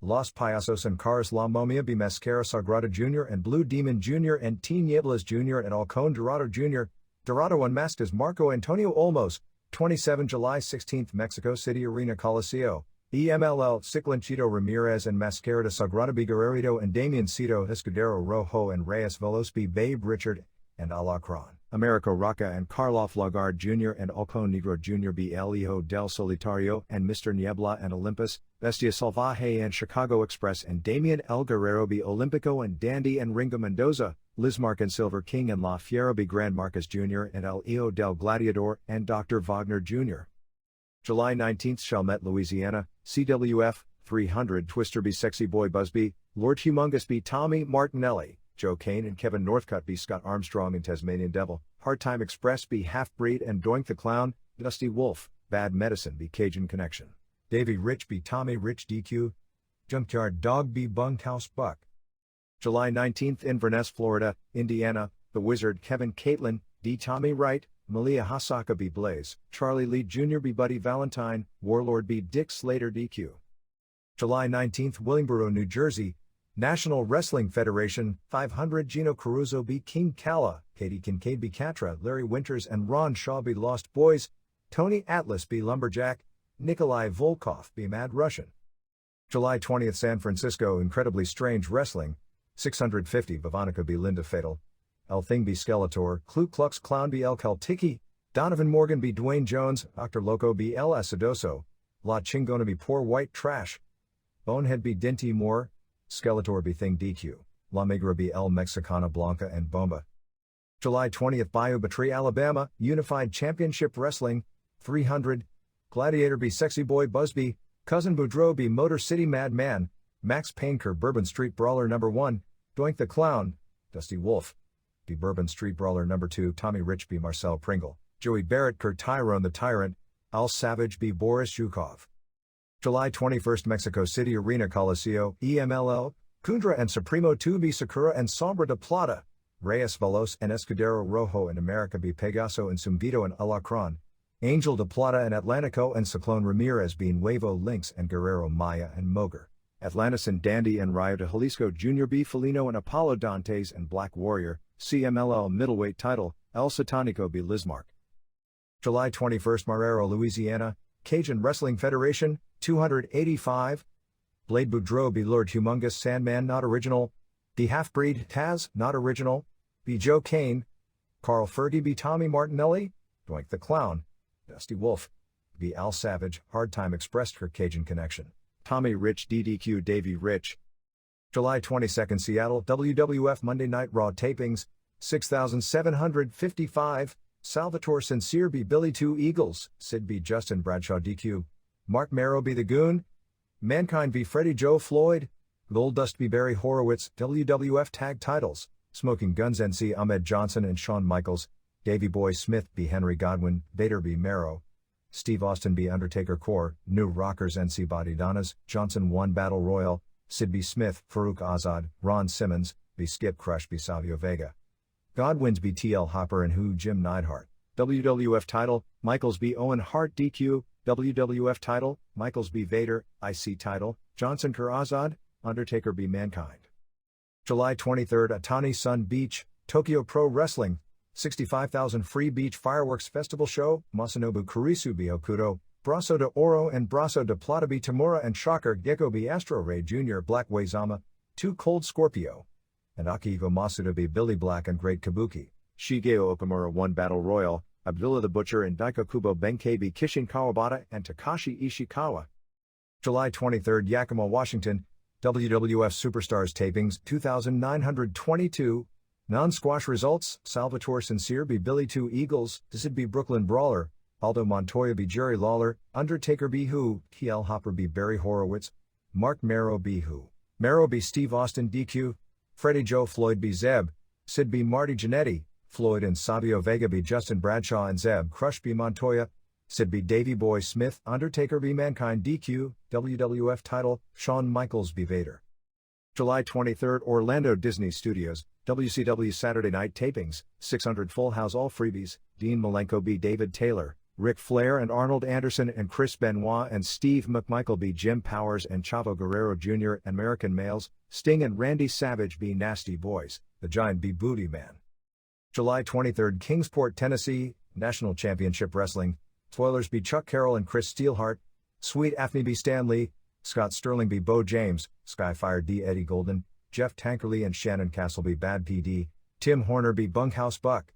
Los Payasos and Cars La Momia B Mascara Sagrada Jr. and Blue Demon Jr. and Tinieblas Jr. and Alcon Dorado Jr. Dorado unmasked as Marco Antonio Olmos, 27 July 16, Mexico City Arena Coliseo, EMLL Ciclanchito Ramirez and Mascara de Sagrada B Guerrero and Damian Cito Escudero Rojo and Reyes Velos B Babe Richard and Alacron, Americo Rocca and Karloff Lagarde Jr. and Alcon Negro Jr. B El Hijo del Solitario and Mr. Niebla and Olympus, Bestia Salvaje and Chicago Express and Damian El Guerrero B Olympico and Dandy and Ringo Mendoza, Lizmark and Silver King and La Fiera B Grand Marcus Jr. and El Hijo del Gladiador and Dr. Wagner Jr. July 19, Chalmette, Louisiana, CWF, 300 Twister B Sexy Boy Busby, Lord Humongous B Tommy Martinelli, Joe Kane and Kevin Northcutt B Scott Armstrong and Tasmanian Devil, Hard Time Express B Half-Breed and Doink the Clown, Dusty Wolf, Bad Medicine B Cajun Connection, Davey Rich B Tommy Rich DQ, Junkyard Dog B Bunkhouse Buck. July 19 Inverness, Florida, Indiana, The Wizard Kevin Caitlin, D. Tommy Wright, Malia Hasaka B. Blaze, Charlie Lee Jr. B. Buddy Valentine, Warlord B. Dick Slater DQ. July 19, Willingboro, New Jersey, National Wrestling Federation, 500 Gino Caruso B. King Kala, Katie Kincaid B. Catra, Larry Winters and Ron Shaw B. Lost Boys, Tony Atlas B. Lumberjack, Nikolai Volkov B. Mad Russian. July 20th, San Francisco, Incredibly Strange Wrestling, 650 Bavanica B. Linda Fatal, El Thing B. Skeletor, Ku Klux Klan B. El Keltiki, Donovan Morgan B. Dwayne Jones, Dr. Loco B. El Acidoso, La Chingona B. Poor White Trash, Bonehead B. Dinty Moore, Skeletor B. Thing DQ, La Migra B. El Mexicana Blanca and Bomba. July 20th, Bayou Battery, Alabama, Unified Championship Wrestling, 300, Gladiator B. Sexy Boy Busby, Cousin Boudreaux B. Motor City Madman, Max Painker Bourbon Street Brawler No. 1, Doink the Clown, Dusty Wolf B. Bourbon Street Brawler No. 2, Tommy Rich B. Marcel Pringle, Joey Barrett Kurt Tyrone the Tyrant, Al Savage B. Boris Zhukov. July 21st, Mexico City Arena Coliseo, EMLL, Kundra and Supremo 2 B. Sakura and Sombra de Plata, Reyes Velos and Escudero Rojo and America B. Pegaso and Zumbito and Alacron, Angel de Plata and Atlantico and Cyclone Ramirez B. Nuevo Lynx and Guerrero Maya and Moger, Atlantis and Dandy and Rayo de Jalisco Jr. B. Felino and Apollo Dantes and Black Warrior, CMLL middleweight title, El Satanico B. Lismark. July 21st, Marrero, Louisiana, Cajun Wrestling Federation, 285, Blade Boudreaux B. Lord Humongous Sandman not original, The Half-Breed Taz not original, B. Joe Kane, Carl Fergie B. Tommy Martinelli, Doink the Clown, Dusty Wolf, B. Al Savage, Hard Time Express Cajun Connection, Tommy Rich DDQ Davey Rich. July 22nd, Seattle, WWF Monday Night Raw tapings, 6,755, Salvatore Sincere B. Billy Two Eagles, Sid B. Justin Bradshaw DQ, Mark Marrow B. The Goon, Mankind v. Freddie Joe Floyd, Goldust B. Barry Horowitz, WWF Tag Titles, Smoking Guns NC Ahmed Johnson and Shawn Michaels, Davey Boy Smith B. Henry Godwin, Vader B. Marrow, Steve Austin B. Undertaker Core, New Rockers NC Body Donnas, Johnson 1 Battle Royal, Sid B. Smith, Farouk Azad, Ron Simmons, B. Skip Crush B. Savio Vega, Godwin's B. T.L. Hopper and Who Jim Neidhart, WWF title, Michaels B. Owen Hart DQ, WWF title, Michaels B. Vader, IC title, Johnson Kerr Azad, Undertaker B. Mankind. July 23rd, Atani Sun Beach, Tokyo Pro Wrestling, 65,000 free beach fireworks festival show, Masanobu Kurisu B. Okudo, Brasso de Oro and Brasso de Plata B. Tamura and Shocker Gecko B. Astro Ray Jr. Black Waizama, 2 Cold Scorpio, and Akihiko Masuda B. Billy Black and Great Kabuki, Shigeo Okamura 1 Battle Royal, Abdullah the Butcher and Daiko Kubo Benkei B. Kishin Kawabata and Takashi Ishikawa. July 23rd, Yakima, Washington, WWF Superstars tapings, 2,922, non-squash results, Salvatore Sincere B. Billy Two Eagles, Sid B. Brooklyn Brawler, Aldo Montoya B. Jerry Lawler, Undertaker B. Who, T.L. Hopper B. Barry Horowitz, Mark Marrow B. Who, Marrow B. Steve Austin DQ, Freddie Joe Floyd B. Zeb, Sid B. Marty Jannetty, Floyd and Savio Vega B. Justin Bradshaw and Zeb Crush B. Montoya, Sid B. Davey Boy Smith, Undertaker B. Mankind DQ, WWF title, Shawn Michaels B. Vader. July 23rd, Orlando Disney Studios, WCW Saturday Night Tapings, 600 Full House All Freebies, Dean Malenko B. David Taylor, Ric Flair and Arnold Anderson and Chris Benoit and Steve McMichael B. Jim Powers and Chavo Guerrero Jr. American Males, Sting and Randy Savage B. Nasty Boys, The Giant B. Booty Man. July 23rd, Kingsport, Tennessee, National Championship Wrestling, Spoilers B. Chuck Carroll and Chris Steelheart, Sweet Afney B. Stan Lee, Scott Sterling B. Bo James, Skyfire D. Eddie Golden, Jeff Tankerley and Shannon Castle B. Bad PD, Tim Horner B. Bunkhouse Buck.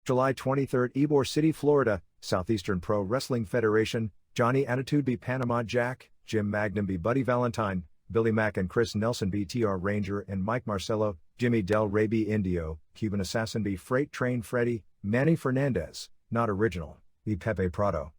July 23rd, Ybor City, Florida, Southeastern Pro Wrestling Federation, Johnny Attitude B. Panama Jack, Jim Magnum B. Buddy Valentine, Billy Mack and Chris Nelson B. TR Ranger and Mike Marcello, Jimmy Del Rey B. Indio, Cuban Assassin B. Freight Train Freddy, Manny Fernandez, not original, B. Pepe Prado.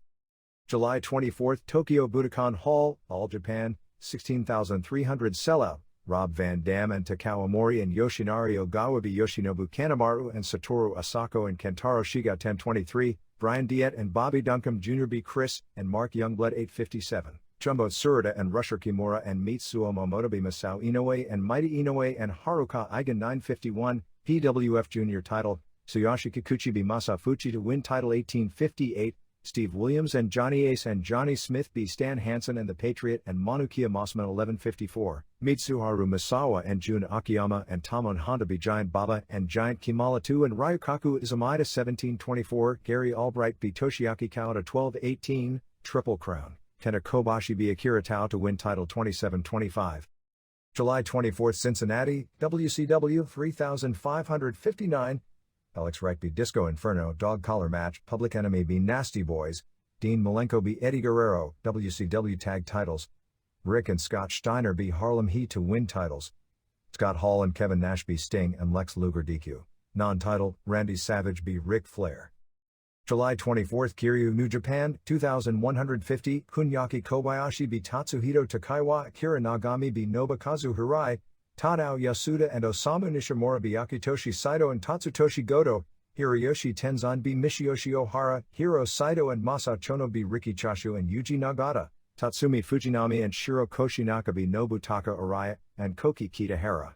July 24th, Tokyo Budokan Hall, All Japan, 16,300 sellout, Rob Van Dam and Takao Mori and Yoshinari Ogawa B. Yoshinobu Kanemaru and Satoru Asako and Kentaro Shiga 1023, Brian Diet and Bobby Duncombe Jr. B. Chris and Mark Youngblood 857, Jumbo Tsuruta and Rusher Kimura and Mitsuo Momoto B. Masao Inoue and Mighty Inoue and Haruka Eigen 951, PWF Junior title, Tsuyoshi Kikuchi b Masafuchi to win title 1858, Steve Williams and Johnny Ace and Johnny Smith b Stan Hansen and the Patriot and Manukia Mossman 1154, Mitsuharu Misawa and Jun Akiyama and Tamon Honda b Giant Baba and Giant Kimala 2 and Ryukaku Izumida 1724, Gary Albright b Toshiaki Kawada 1218, Triple Crown, Kenta Kobashi b Akira Tao to win title 2725. July 24th Cincinnati, WCW 3559, Alex Wright b Disco Inferno Dog Collar Match, Public Enemy b Nasty Boys, Dean Malenko b Eddie Guerrero, WCW Tag Titles, Rick and Scott Steiner b Harlem Heat to win titles, Scott Hall and Kevin Nash b Sting and Lex Luger DQ, non-title, Randy Savage b Ric Flair. July 24th Kiryu New Japan, 2150, Kunyaki Kobayashi b Tatsuhito Takaiwa, Akira Nagami b Nobakazu Hirai, Tadao Yasuda and Osamu Nishimura b Akitoshi Saito and Tatsutoshi Goto, Hiroyoshi Tenzan b Michiyoshi Ohara, Hiro Saito and Masa Chono b Riki Chashu and Yuji Nagata, Tatsumi Fujinami and Shiro Koshinaka b Nobutaka Araya, and Koki Kitahara.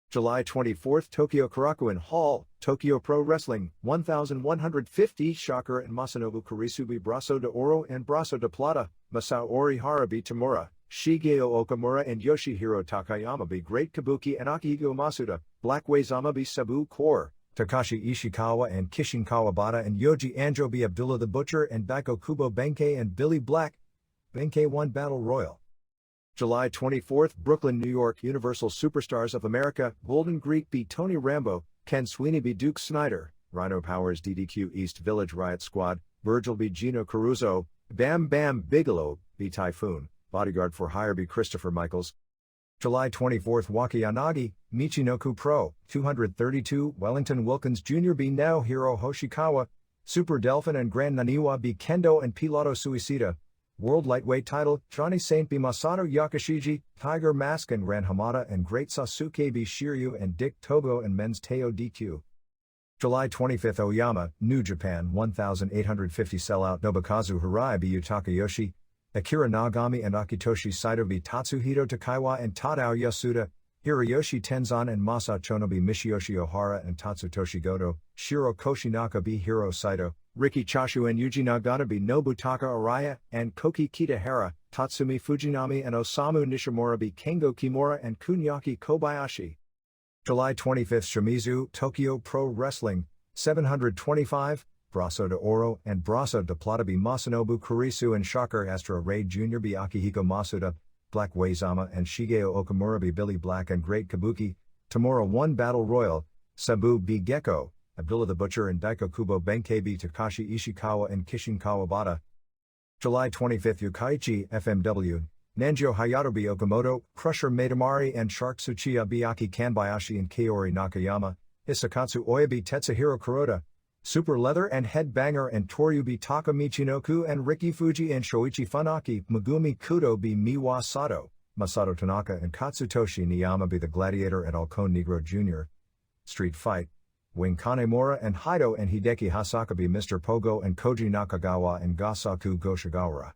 July 24th Tokyo Korakuen Hall, Tokyo Pro Wrestling, 1150, Shocker and Masanobu Kurisu b Brasso de Oro and Brasso de Plata, Masao Orihara b Tamura, Shigeo Okamura and Yoshihiro Takayama b Great Kabuki and Akihiko Masuda, Black Waizama b Sabu Core, Takashi Ishikawa and Kishin Kawabata and Yoji Anjo b Abdullah the Butcher and Daiko Kubo Benkei and Billy Black, Benkei 1 Battle Royal. July 24th Brooklyn, New York, Universal Superstars of America, Golden Greek b Tony Rambo, Ken Sweeney b Duke Snyder, Rhino Powers DDQ East Village Riot Squad, Virgil b Gino Caruso, Bam Bam Bigelow b Typhoon, Bodyguard for Hire b Christopher Michaels. July 24th Wakiyanagi, Michinoku Pro, 232, Wellington Wilkins Jr. b Naohiro Hoshikawa, Super Delphin and Grand Naniwa b Kendo and Pilato Suicida, World Lightweight Title, Johnny Saint b Masato Yakashiji, Tiger Mask and Ran Hamada and Great Sasuke b Shiryu and Dick Togo and Men's Teo DQ. July 25th Oyama, New Japan 1850 Sellout Nobakazu Hirai b Yutaka Yoshi, Akira Nagami and Akitoshi Saito b Tatsuhito Takaiwa and Tadao Yasuda, Hiroyoshi Tenzan and Masa Chono b Michiyoshi Ohara and Tatsutoshi Goto, Shiro Koshinaka b Hiro Saito, Riki Chashu and Yuji Nagata b Nobutaka Araya and Koki Kitahara, Tatsumi Fujinami and Osamu Nishimura b Kengo Kimura and Kunyaki Kobayashi. July 25th Shimizu, Tokyo Pro Wrestling, 725, Brasso de Oro and Brasso de Plata b Masanobu Kurisu and Shocker Astro Ray Jr. b Akihiko Masuda, Black Waizama and Shigeo Okamura b Billy Black and Great Kabuki, Tamura 1 Battle Royal, Sabu b Gecko, Abdullah the Butcher and Daiko Kubo Benkei b Takashi Ishikawa and Kishin Kawabata. July 25th Yukaichi, FMW, Nanjo Hayato b Okamoto, Crusher Maidamari and Shark Tsuchiya b Aki Kanbayashi and Kaori Nakayama, Hisakatsu Oya b Tetsuhiro Kuroda, Super Leather and Headbanger and Toryu b Taka Michinoku and Riki Fuji and Shoichi Funaki, Megumi Kudo b Miwa Sato, Masato Tanaka and Katsutoshi Niyama b The Gladiator and Alcone Negro Jr., Street Fight, Wing Kanemura and Haido and Hideki Hasaka b Mr. Pogo and Koji Nakagawa and Gasaku Goshigawara.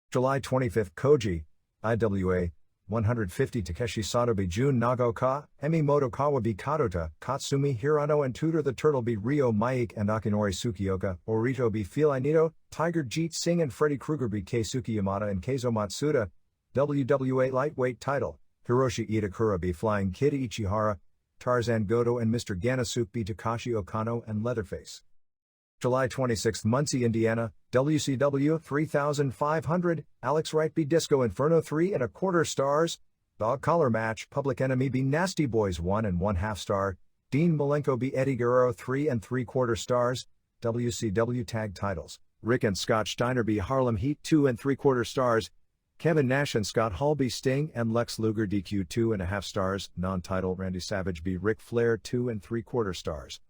July 25th Koji, IWA, 150 Takeshi Sato b Jun Nagoka, Emi Motokawa b Kadota, Katsumi Hirano and Tudor the Turtle b Ryo Maik and Akinori Sukioka, Orito b Fili Nito, Tiger Jeet Singh and Freddy Krueger b Keisuke Yamada and Keizo Matsuda, WWA Lightweight Title, Hiroshi Itakura b Flying Kid Ichihara, Tarzan Goto and Mr. Ganasuke b Takashi Okano and Leatherface. July 26th Muncie, Indiana, WCW 3500, Alex Wright b Disco Inferno 3 1/4 stars, Dog Collar Match, Public Enemy b Nasty Boys 1 1/2 star, Dean Malenko b Eddie Guerrero 3 3/4 stars, WCW Tag Titles, Rick and Scott Steiner b Harlem Heat 2 3/4 stars, Kevin Nash and Scott Hall b Sting and Lex Luger DQ 2 1/2 stars, non-title Randy Savage b Ric Flair 2 3/4 stars.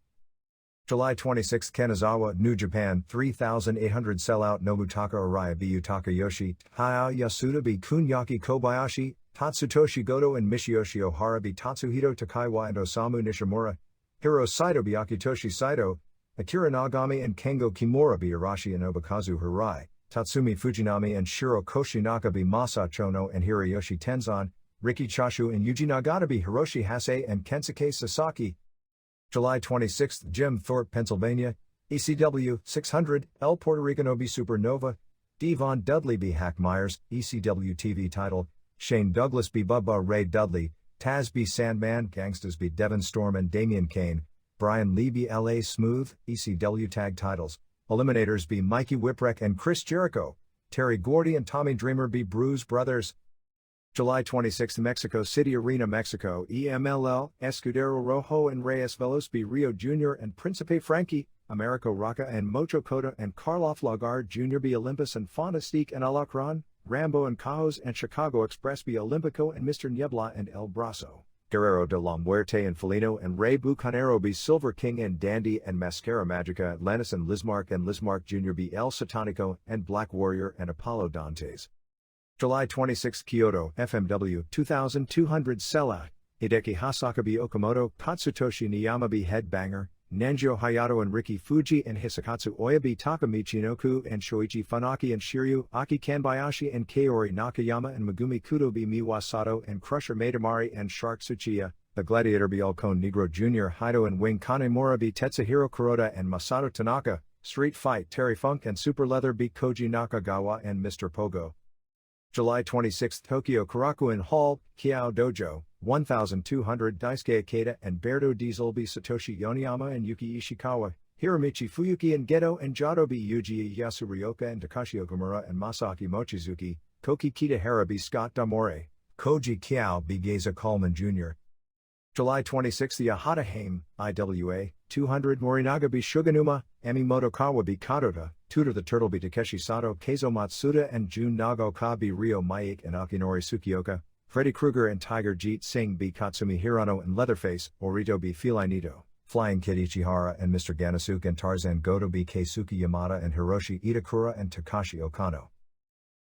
July 26th Kanazawa, New Japan 3800 Sellout Nobutaka Araya b Yutaka Yoshi, Hayao Yasuda b Kunyaki Kobayashi, Tatsutoshi Goto and Michiyoshi Ohara b Tatsuhito Takaiwa and Osamu Nishimura, Hiro Saito b Akitoshi Saito, Akira Nagami and Kengo Kimura b Arashi and Obakazu Hirai, Tatsumi Fujinami and Shiro Koshinaka b Masa Chono and Hiroyoshi Tenzan, Riki Chashu and Yuji Nagata b Hiroshi Hase and Kensuke Sasaki. July 26, Jim Thorpe, Pennsylvania, ECW 600, El Puerto Rican B Supernova, Devon Dudley B. Hack Myers, ECW TV title, Shane Douglas B. Bubba Ray Dudley, Taz B. Sandman, Gangstas B. Devon Storm and Damian Kane, Brian Lee B. L.A. Smooth, ECW tag titles, Eliminators B. Mikey Whipwreck and Chris Jericho, Terry Gordy and Tommy Dreamer B. Bruise Brothers. July 26, Mexico City Arena, Mexico, EMLL, Escudero Rojo and Reyes Velos B. Rio Jr. and Principe Frankie, Americo Rocca and Mocho Cota and Karloff Lagarde Jr. B. Olympus and Fontastique and Alacron, Rambo and Cajos and Chicago Express B. Olympico and Mr. Niebla and El Brazo, Guerrero de la Muerte and Felino and Rey Bucanero B. Silver King and Dandy and Mascara Magica, Atlantis and Lismark Jr. B. El Satanico and Black Warrior and Apollo Dantes. July 26, Kyoto, FMW, 2200 Sellout, Hideki Hasaka B. Okamoto, Katsutoshi Niyama B. Headbanger, Nanjo Hayato and Riki Fuji and Hisakatsu Oya B. Takamichi Noku and Shoichi Funaki and Shiryu, Aki Kanbayashi and Kaori Nakayama and Megumi Kudo B. Miwasato and Crusher Maidamari and Shark Tsuchiya, The Gladiator B. Alcone Negro Jr. Haido and Wing Kanemura B. Tetsuhiro Kuroda and Masato Tanaka, Street Fight Terry Funk and Super Leather B. Koji Nakagawa and Mr. Pogo. July 26, Tokyo Korakuen Hall, Kiao Dojo, 1200 Daisuke Ikeda and Berto Diesel B. Satoshi Yoniyama and Yuki Ishikawa, Hiromichi Fuyuki and Geto and Jado B. Yuji Yasuryoka and Takashi Okamura and Masaki Mochizuki, Koki Kitahara B. Scott Damore, Koji Kiao B. Geza Coleman Jr. July 26, the Ahata Haim, IWA, 200 Morinaga B. Shuganuma, Amimoto Kawa B. Kadota, Tutor the Turtle B. Takeshi Sato, Keizo Matsuda and Jun Nagoka B. Ryo Maik and Akinori Tsukioka, Freddy Krueger and Tiger Jeet Singh B. Katsumi Hirano and Leatherface, Orito B. Felinito, Flying Kid Ichihara and Mr. Ganasuke and Tarzan Goto B. Keisuke Yamada and Hiroshi Itakura and Takashi Okano.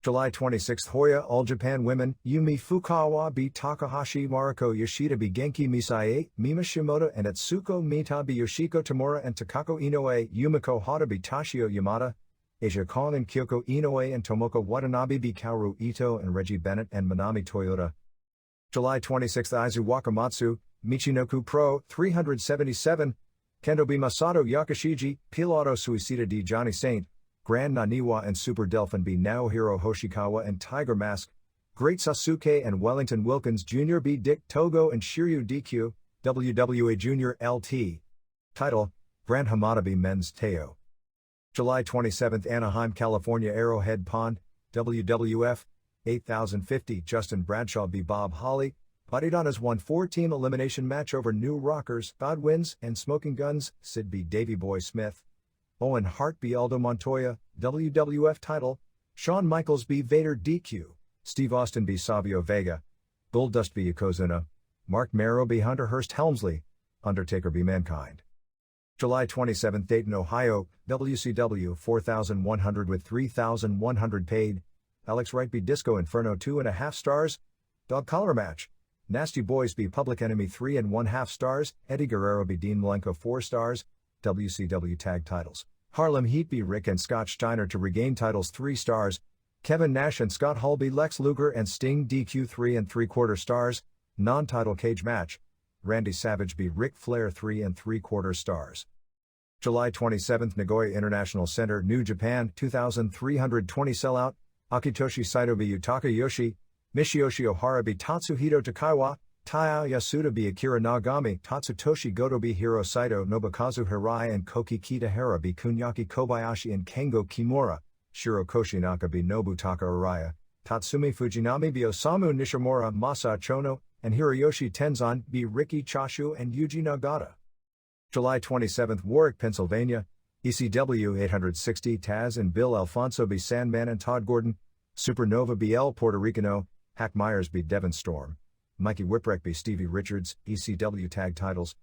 July 26, Hoya All Japan Women, Yumi Fukawa B. Takahashi Mariko Yoshida B. Genki Misae, Mima Shimoda and Atsuko Mita B. Yoshiko Tamura and Takako Inoue, Yumiko Hata B. Tashio Yamada, Asia Khan and Kyoko Inoue and Tomoko Watanabe B. Kaoru Ito and Reggie Bennett and Manami Toyota. July 26, Aizu Wakamatsu, Michinoku Pro, 377, Kendo B. Masato Yakashiji, Piloto Suicida D. Johnny Saint, Grand Naniwa and Super Delphin B. Naohiro Hoshikawa and Tiger Mask, Great Sasuke and Wellington Wilkins Jr. B. Dick Togo and Shiryu DQ, WWA Junior LT. Title, Grand Hamada B. Men's Teo. July 27, Anaheim, California Arrowhead Pond, WWF, 8050 Justin Bradshaw B. Bob Holly, Badidona's 1-4-team elimination match over New Rockers, Godwins and Smoking Guns, Sid B. Davey Boy Smith, Owen Hart B. Aldo Montoya, WWF title, Shawn Michaels B. Vader DQ, Steve Austin B. Savio Vega, Goldust B. Yokozuna, Mark Merrow B. Hunter Hearst Helmsley, Undertaker B. Mankind. July 27, Dayton, Ohio, WCW 4100 with 3100 paid, Alex Wright B. Disco Inferno 2.5 stars, Dog Collar Match, Nasty Boys B. Public Enemy 3.5 stars, Eddie Guerrero B. Dean Malenko 4 stars, WCW Tag Titles, Harlem Heat B. Rick and Scott Steiner to regain titles 3 stars, Kevin Nash and Scott Hall B. Lex Luger and Sting DQ 3.75 stars, non-title cage match, Randy Savage B. Ric Flair 3.75 stars. July 27, Nagoya International Center, New Japan, 2320 sellout, Akitoshi Saito B. Yutaka Yoshi, Michiyoshi Ohara B. Tatsuhito Takaiwa, Taiyo Yasuda B. Akira Nagami, Tatsutoshi Goto B. Hiro Saito, Nobukazu Hirai and Koki Kitahara B. Kunyaki Kobayashi and Kengo Kimura, Shiro Koshinaka B. Nobutaka Araya, Tatsumi Fujinami B. Osamu Nishimura, Masa Chono, and Hiroyoshi Tenzan B. Riki Chashu and Yuji Nagata. July 27, Warwick, Pennsylvania, ECW 860 Taz and Bill Alfonso B. Sandman and Todd Gordon, Supernova B. El Puerto Ricano, Hack Myers B. Devon Storm, Mikey Whipwreck B. Stevie Richards, ECW Tag Titles,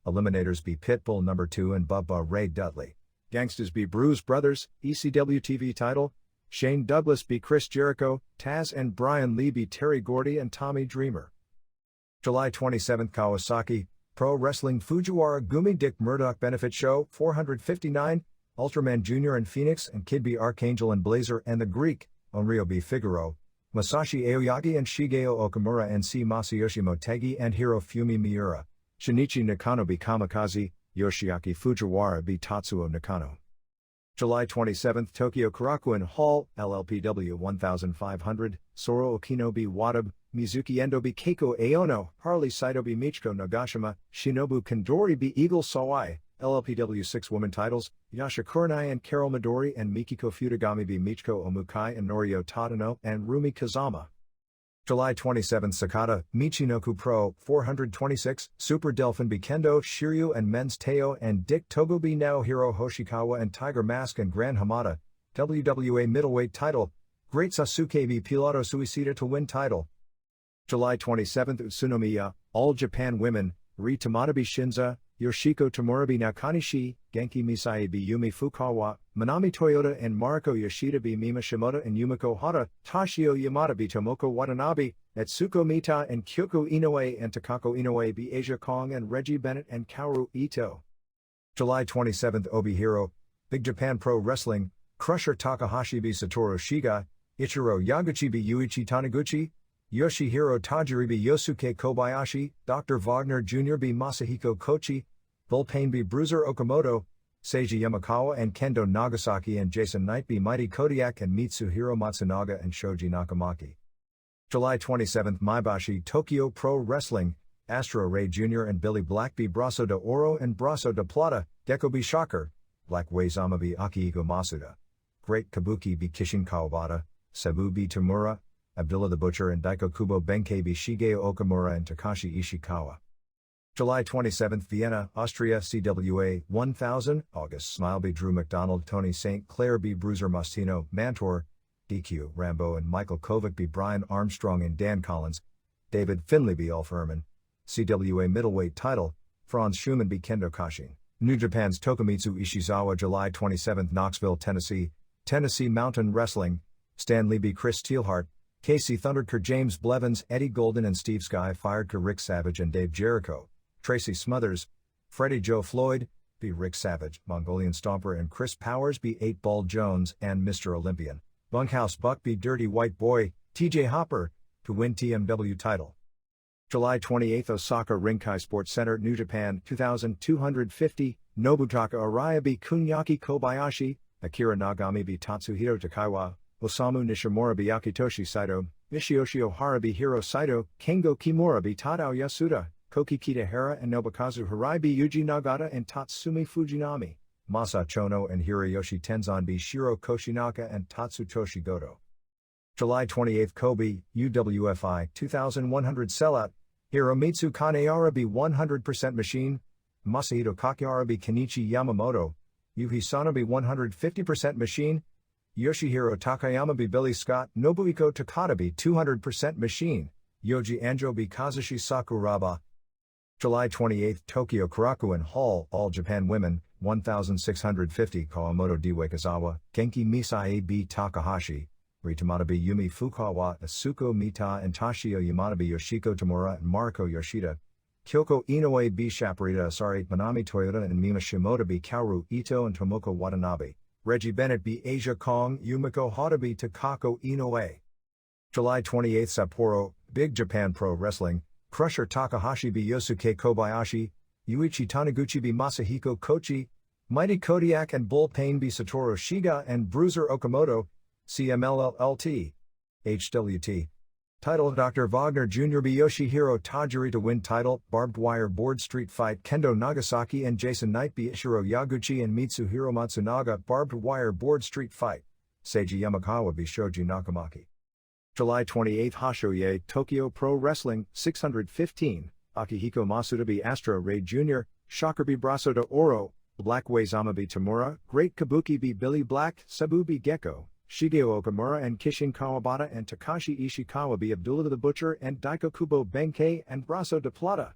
Eliminators B. Pitbull No. 2 and Bubba Ray Dudley, Gangstas B. Bruise Brothers, ECW TV Title, Shane Douglas B. Chris Jericho, Taz and Brian Lee B. Terry Gordy and Tommy Dreamer. July 27, Kawasaki, Pro Wrestling Fujiwara Gumi Dick Murdoch Benefit Show, 459, Ultraman Jr. and Phoenix and Kid B. Archangel and Blazer and the Greek, Onryo B. Figaro, Masashi Aoyagi and Shigeo Okamura and C. Masayoshi Motegi and Hirofumi Miura, Shinichi Nakano be Kamikaze, Yoshiaki Fujiwara be Tatsuo Nakano. July 27, Tokyo Korakuen Hall, LLPW 1500, Soro Okino be Wadab, Mizuki Endo be Keiko Aono, Harley Saito be Michiko Nagashima, Shinobu Kandori be Eagle Sawai, LLPW 6 women titles, Yasha Kurenai and Carol Midori and Mikiko Futagami be Michiko Omukai and Norio Tadano and Rumi Kazama. July 27, Sakata, Michinoku Pro, 426, Super Delphin be Kendo, Shiryu and Men's Teo and Dick Togo be Naohiro Hoshikawa and Tiger Mask and Gran Hamada, WWA middleweight title, Great Sasuke be Pilato Suicida to win title. July 27, Utsunomiya, All Japan Women, Ri Tamada be Shinza, Yoshiko Tamura be Nakanishi, Genki Misai be Yumi Fukawa, Manami Toyota and Mariko Yoshida be Mima Shimoda and Yumiko Hata, Tashio Yamada be Tomoko Watanabe, Etsuko Mita and Kyoko Inoue and Takako Inoue be Asia Kong and Reggie Bennett and Kaoru Ito. July 27, Obihiro, Big Japan Pro Wrestling, Crusher Takahashi be Satoru Shiga, Ichiro Yaguchi be Yuichi Taniguchi, Yoshihiro Tajiri be Yosuke Kobayashi, Dr. Wagner Jr. be Masahiko Kochi, Bullpain be Bruiser Okamoto, Seiji Yamakawa and Kendo Nagasaki and Jason Knight be Mighty Kodiak and Mitsuhiro Matsunaga and Shoji Nakamaki. July 27, Maibashi Tokyo Pro Wrestling, Astro Ray Jr. and Billy Black be Brasso de Oro and Brasso de Plata, Gecko be Shocker, Black Waizama be Akihiko Masuda, Great Kabuki be Kishin Kawabata, Sabu be Tamura, Abdullah the Butcher and Daiko Kubo Benkei be Shigeo Okamura and Takashi Ishikawa. July 27, Vienna, Austria CWA 1000, August Smile be Drew McDonald, Tony St. Clair be Bruiser Mastino, Mantor, DQ, Rambo and Michael Kovac be Brian Armstrong and Dan Collins, David Finley be Ulf Herman, CWA middleweight title, Franz Schumann be Kendo Kashin. New Japan's Tokumitsu Ishizawa July 27, Knoxville, Tennessee, Tennessee Mountain Wrestling, Stan Lee be Chris Steelhart, Casey Thunderker James Blevins, Eddie Golden and Steve Sky Firedker Rick Savage and Dave Jericho, Tracy Smothers, Freddie Joe Floyd, be Rick Savage, Mongolian Stomper and Chris Powers be 8-Ball Jones and Mr. Olympian, Bunkhouse Buck be Dirty White Boy, TJ Hopper, to win TMW title. July 28, Osaka Rinkai Sports Center, New Japan 2250, Nobutaka Araya be Kunyaki Kobayashi, Akira Nagami be Tatsuhiro Takaiwa, Osamu Nishimura be Akitoshi Saito, Nishiyoshi Ohara be Hiro Saito, Kengo Kimura be Tadao Yasuda, Koki Kitahara and Nobukazu Hirai be Yuji Nagata and Tatsumi Fujinami, Masa Chono and Hiroyoshi Tenzan be Shiro Koshinaka and Tatsutoshi Goto. July 28, Kobe, UWFI 2100 sellout, Hiromitsu Kanehara be 100% machine, Masahito Kakihara be Kenichi Yamamoto, Yuhi Sano be 150% machine, Yoshihiro Takayama be Billy Scott, Nobuhiko Takada be 200% machine, Yoji Anjo be Kazushi Sakuraba. July 28, Tokyo Korakuen Hall, All Japan Women, 1650 Kawamoto D. Wakezawa, Genki Misae be Takahashi, Ritamata be Yumi Fukawa, Asuko Mita and Tashio Yamada be Yoshiko Tamura and Mariko Yoshida, Kyoko Inoue be Shaparita Asari, Manami Toyota and Mima Shimoda be Kaoru Ito and Tomoko Watanabe, Reggie Bennett be Asia Kong, Yumiko Hata be Takako Inoue. July 28, Sapporo, Big Japan Pro Wrestling, Crusher Takahashi be Yosuke Kobayashi, Yuichi Taniguchi be Masahiko Kochi, Mighty Kodiak and Bullpain be Satoru Shiga and Bruiser Okamoto, CMLLT, HWT. Title Dr. Wagner Jr. be Yoshihiro Tajiri to win title, Barbed Wire Board Street Fight Kendo Nagasaki and Jason Knight be Ishiro Yaguchi and Mitsuhiro Matsunaga Barbed Wire Board Street Fight, Seiji Yamakawa be Shoji Nakamaki. July 28, Hashoye, Tokyo Pro Wrestling, 615, Akihiko Masuda be Astro Ray Jr., Shocker be Brasso de Oro, Black Waizama be Tamura, Great Kabuki be Billy Black, Sabu be Gecko, Shigeo Okamura and Kishin Kawabata and Takashi Ishikawa be Abdullah the Butcher and Daiko Kubo Benkei and Brasso de Plata.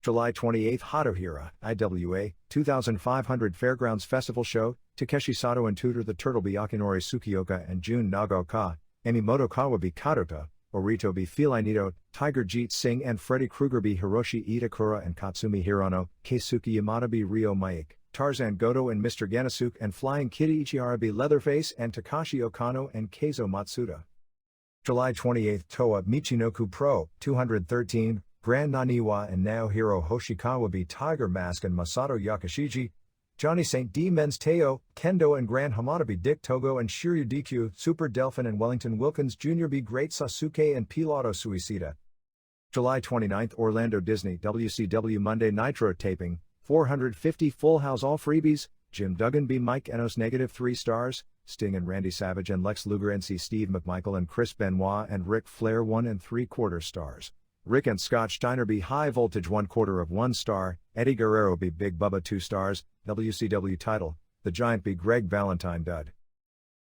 July 28, Hatohira, IWA, 2500 Fairgrounds Festival Show, Takeshi Sato and Tutor the Turtle be Yakinori Tsukioka and Jun Nagaoka, Emimoto Kawa be Kadota, Orito be Felinito, Tiger Jeet Singh and Freddy Krueger be Hiroshi Itakura and Katsumi Hirano, Keisuke Yamada be Ryo Maik, Tarzan Goto and Mr. Ganasuke and Flying Kitty Ichihara be Leatherface and Takashi Okano and Keizo Matsuda. July 28, Toa Michinoku Pro, 213, Gran Naniwa and Naohiro Hoshikawa beat Tiger Mask and Masato Yakashiji. Johnny St. D. Men's Teo, Kendo and Gran Hamada beat Dick Togo and Shiryu DQ. Super Delphin and Wellington Wilkins Jr. beat Great Sasuke and Piloto Suicida. July 29, Orlando Disney WCW Monday Nitro taping, 450 Full House all freebies, Jim Duggan beat Mike Enos -3 stars, Sting and Randy Savage and Lex Luger NC Steve McMichael and Chris Benoit and Ric Flair 1 3/4 stars. Rick and Scott Steiner beat High Voltage 1/4 of 1 star, Eddie Guerrero beat Big Bubba 2 stars, WCW title, The Giant beat Greg Valentine dud.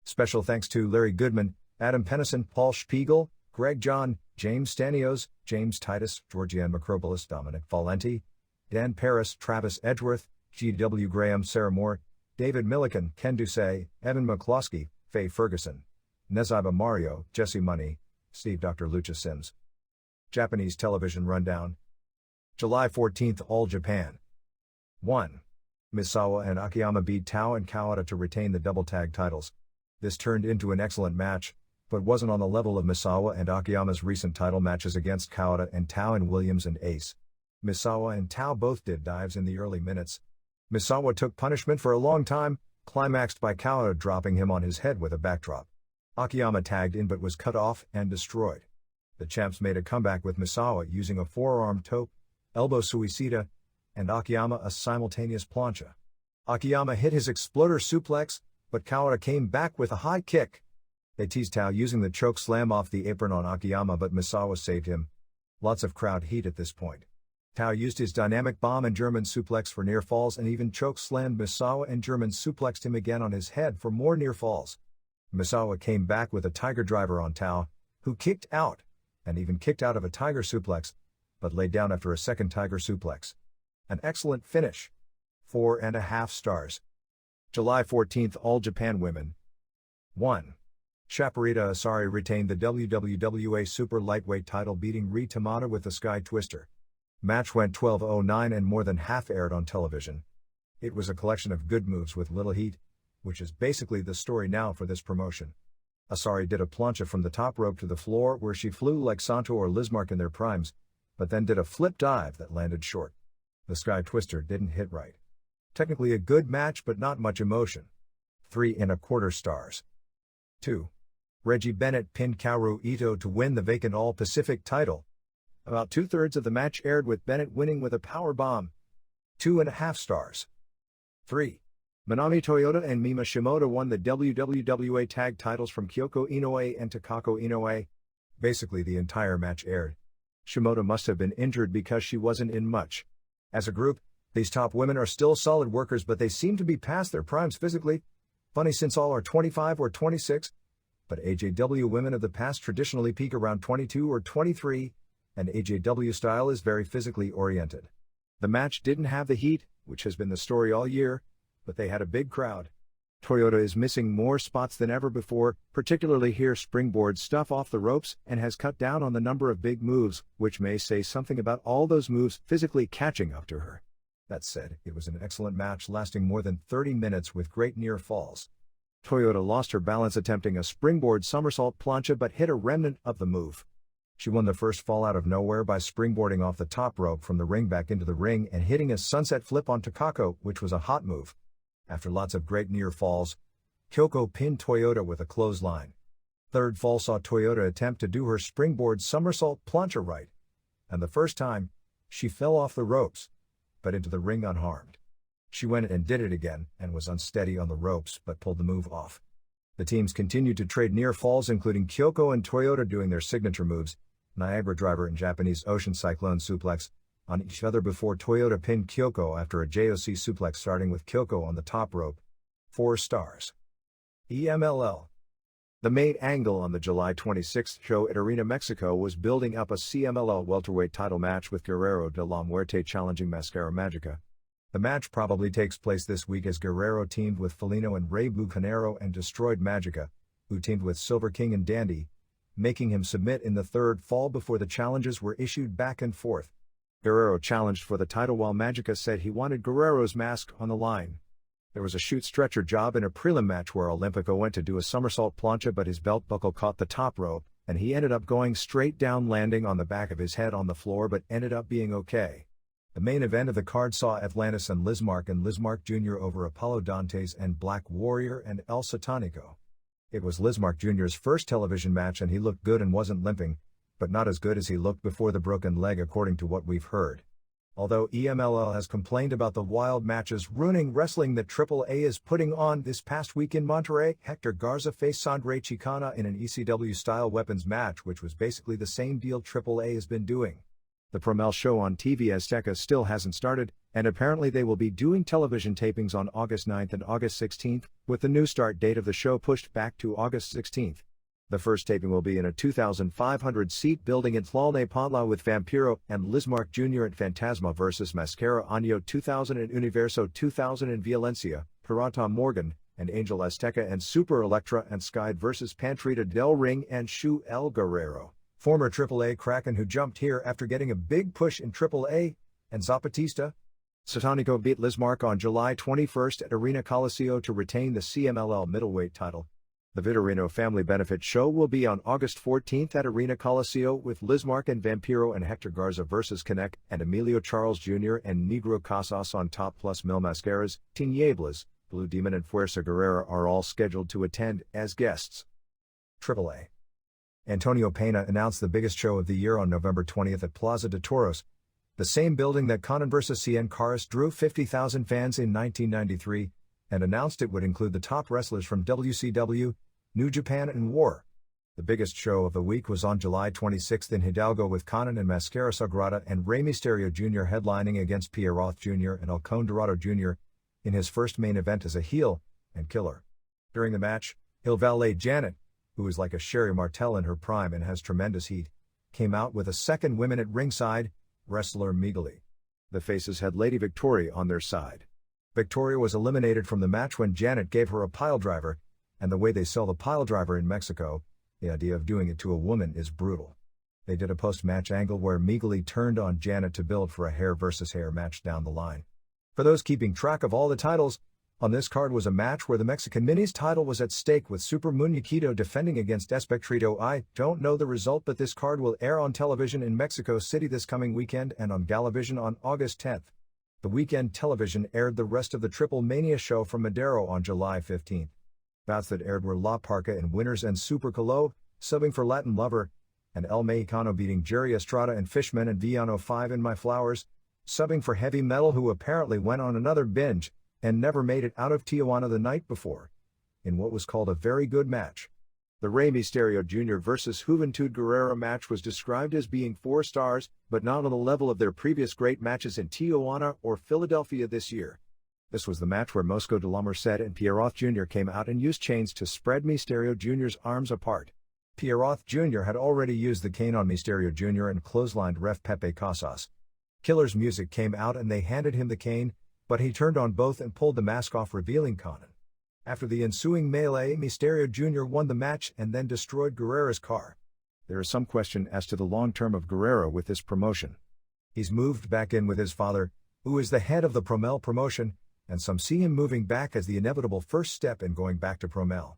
Special thanks to Larry Goodman, Adam Pennison, Paul Spiegel, Greg John, James Stanios, James Titus, Georgianne Macropolis, Dominic Valenti, Dan Paris, Travis Edgeworth, G.W. Graham, Sarah Moore, David Milliken, Ken Doucet, Evan McCloskey, Faye Ferguson, Neziba Mario, Jesse Money, Steve Dr. Lucha Sims. Japanese Television Rundown. July 14, All Japan. 1. Misawa and Akiyama beat Tao and Kawada to retain the double tag titles. This turned into an excellent match, but wasn't on the level of Misawa and Akiyama's recent title matches against Kawada and Tao and Williams and Ace. Misawa and Tao both did dives in the early minutes. Misawa took punishment for a long time, climaxed by Kawada dropping him on his head with a backdrop. Akiyama tagged in but was cut off and destroyed. The champs made a comeback with Misawa using a forearm tope, elbow suicida, and Akiyama a simultaneous plancha. Akiyama hit his exploder suplex, but Kawada came back with a high kick. They teased Tao using the choke slam off the apron on Akiyama but Misawa saved him. Lots of crowd heat at this point. Tao used his dynamic bomb and German suplex for near falls and even choke slammed Misawa and German suplexed him again on his head for more near falls. Misawa came back with a tiger driver on Tao, who kicked out, and even kicked out of a tiger suplex, but laid down after a second tiger suplex. An excellent finish. 4.5 stars. July 14, All Japan Women. 1. Shaparita Asari retained the WWWA Super Lightweight title beating Ri Tamada with the Sky Twister. Match went 12:09 and more than half aired on television. It was a collection of good moves with little heat, which is basically the story now for this promotion. Asari did a plancha from the top rope to the floor where she flew like Santo or Lizmark in their primes, but then did a flip dive that landed short. The Sky Twister didn't hit right. Technically a good match but not much emotion. 3.25 stars. 2. Reggie Bennett pinned Kaoru Ito to win the vacant All-Pacific title. About 2/3 of the match aired with Bennett winning with a power bomb. 2.5 stars. 3. Manami Toyota and Mima Shimoda won the WWWA tag titles from Kyoko Inoue and Takako Inoue. Basically the entire match aired. Shimoda must have been injured because she wasn't in much. As a group, these top women are still solid workers but they seem to be past their primes physically. Funny since all are 25 or 26. But AJW women of the past traditionally peak around 22 or 23, and AJW style is very physically oriented. The match didn't have the heat, which has been the story all year, but they had a big crowd. Toyota is missing more spots than ever before, particularly here springboard stuff off the ropes, and has cut down on the number of big moves, which may say something about all those moves physically catching up to her. That said, it was an excellent match lasting more than 30 minutes with great near falls. Toyota lost her balance attempting a springboard somersault plancha but hit a remnant of the move. She won the first fall out of nowhere by springboarding off the top rope from the ring back into the ring and hitting a sunset flip on Takako, which was a hot move. After lots of great near falls, Kyoko pinned Toyota with a clothesline. Third fall saw Toyota attempt to do her springboard somersault plancha right, and the first time, she fell off the ropes, but into the ring unharmed. She went and did it again and was unsteady on the ropes but pulled the move off. The teams continued to trade near falls including Kyoko and Toyota doing their signature moves, Niagara Driver and Japanese Ocean Cyclone Suplex, on each other before Toyota pinned Kyoko after a JOC suplex starting with Kyoko on the top rope. 4 stars. EMLL. The main angle on the July 26th show at Arena Mexico was building up a CMLL welterweight title match with Guerrero de la Muerte challenging Mascara Magica. The match probably takes place this week as Guerrero teamed with Felino and Rey Bucanero and destroyed Magica, who teamed with Silver King and Dandy, making him submit in the third fall before the challenges were issued back and forth. Guerrero challenged for the title while Magica said he wanted Guerrero's mask on the line. There was a shoot stretcher job in a prelim match where Olympico went to do a somersault plancha but his belt buckle caught the top rope, and he ended up going straight down, landing on the back of his head on the floor, but ended up being okay. The main event of the card saw Atlantis and Lismark Jr. over Apollo Dantes and Black Warrior and El Satanico. It was Lismark Jr.'s first television match, and he looked good and wasn't limping, but not as good as he looked before the broken leg, according to what we've heard. Although EMLL has complained about the wild matches ruining wrestling that AAA is putting on, this past week in Monterrey, Hector Garza faced Sandre Chicana in an ECW-style weapons match, which was basically the same deal AAA has been doing. The Promel show on TV Azteca still hasn't started, and apparently they will be doing television tapings on August 9th and August 16th, with the new start date of the show pushed back to August 16th. The first taping will be in a 2,500-seat building in Tlalnepantla with Vampiro and Lismark Jr. at Fantasma vs. Mascara Año 2000 and Universo 2000 in Valencia, Pirata Morgan, and Angel Azteca and Super Electra and Skyd vs. Pantrita del Ring and Shu El Guerrero, former AAA Kraken who jumped here after getting a big push in AAA, and Zapatista. Satanico beat Lismark on July 21st at Arena Coliseo to retain the CMLL middleweight title. The Vitorino Family Benefit Show will be on August 14th at Arena Coliseo with Lismark and Vampiro and Hector Garza vs. Connect and Emilio Charles Jr. and Negro Casas on top, plus Mil Mascaras, Tinieblas, Blue Demon and Fuerza Guerrera are all scheduled to attend as guests. AAA. Antonio Pena announced the biggest show of the year on November 20th at Plaza de Toros, the same building that Conan vs. Cien Caras drew 50,000 fans in 1993, and announced it would include the top wrestlers from WCW, New Japan and War. The biggest show of the week was on July 26th in Hidalgo with Conan and Mascara Sagrada and Rey Mysterio Jr. headlining against Pierroth Jr. and El Dorado Jr. in his first main event as a heel and killer. During the match, Il Valet Janet, who is like a Sherry Martel in her prime and has tremendous heat, came out with a second woman at ringside, wrestler Migali. The faces had Lady Victoria on their side. Victoria was eliminated from the match when Janet gave her a piledriver, and the way they sell the piledriver in Mexico, the idea of doing it to a woman is brutal. They did a post-match angle where Migali turned on Janet to build for a hair versus hair match down the line. For those keeping track of all the titles, on this card was a match where the Mexican Minis title was at stake with Super Muñequito defending against Espectrito. I don't know the result, but this card will air on television in Mexico City this coming weekend and on Galavision on August 10th. The weekend television aired the rest of the Triple Mania show from Madero on July 15th. Bouts that aired were La Parca and Winners and Super Colo, subbing for Latin Lover, and El Mexicano beating Jerry Estrada and Fishman and Villano 5 in My Flowers, subbing for Heavy Metal, who apparently went on another binge and never made it out of Tijuana the night before, in what was called a very good match. The Rey Mysterio Jr. vs. Juventud Guerrera match was described as being 4 stars, but not on the level of their previous great matches in Tijuana or Philadelphia this year. This was the match where Mosco de la Merced and Pierroth Jr. came out and used chains to spread Mysterio Jr.'s arms apart. Pierroth Jr. had already used the cane on Mysterio Jr. and clotheslined ref Pepe Casas. Killer's music came out and they handed him the cane, but he turned on both and pulled the mask off, revealing Conan. After the ensuing melee, Mysterio Jr. won the match and then destroyed Guerrera's car. There is some question as to the long term of Guerrera with this promotion. He's moved back in with his father, who is the head of the Promel promotion, and some see him moving back as the inevitable first step in going back to Promel.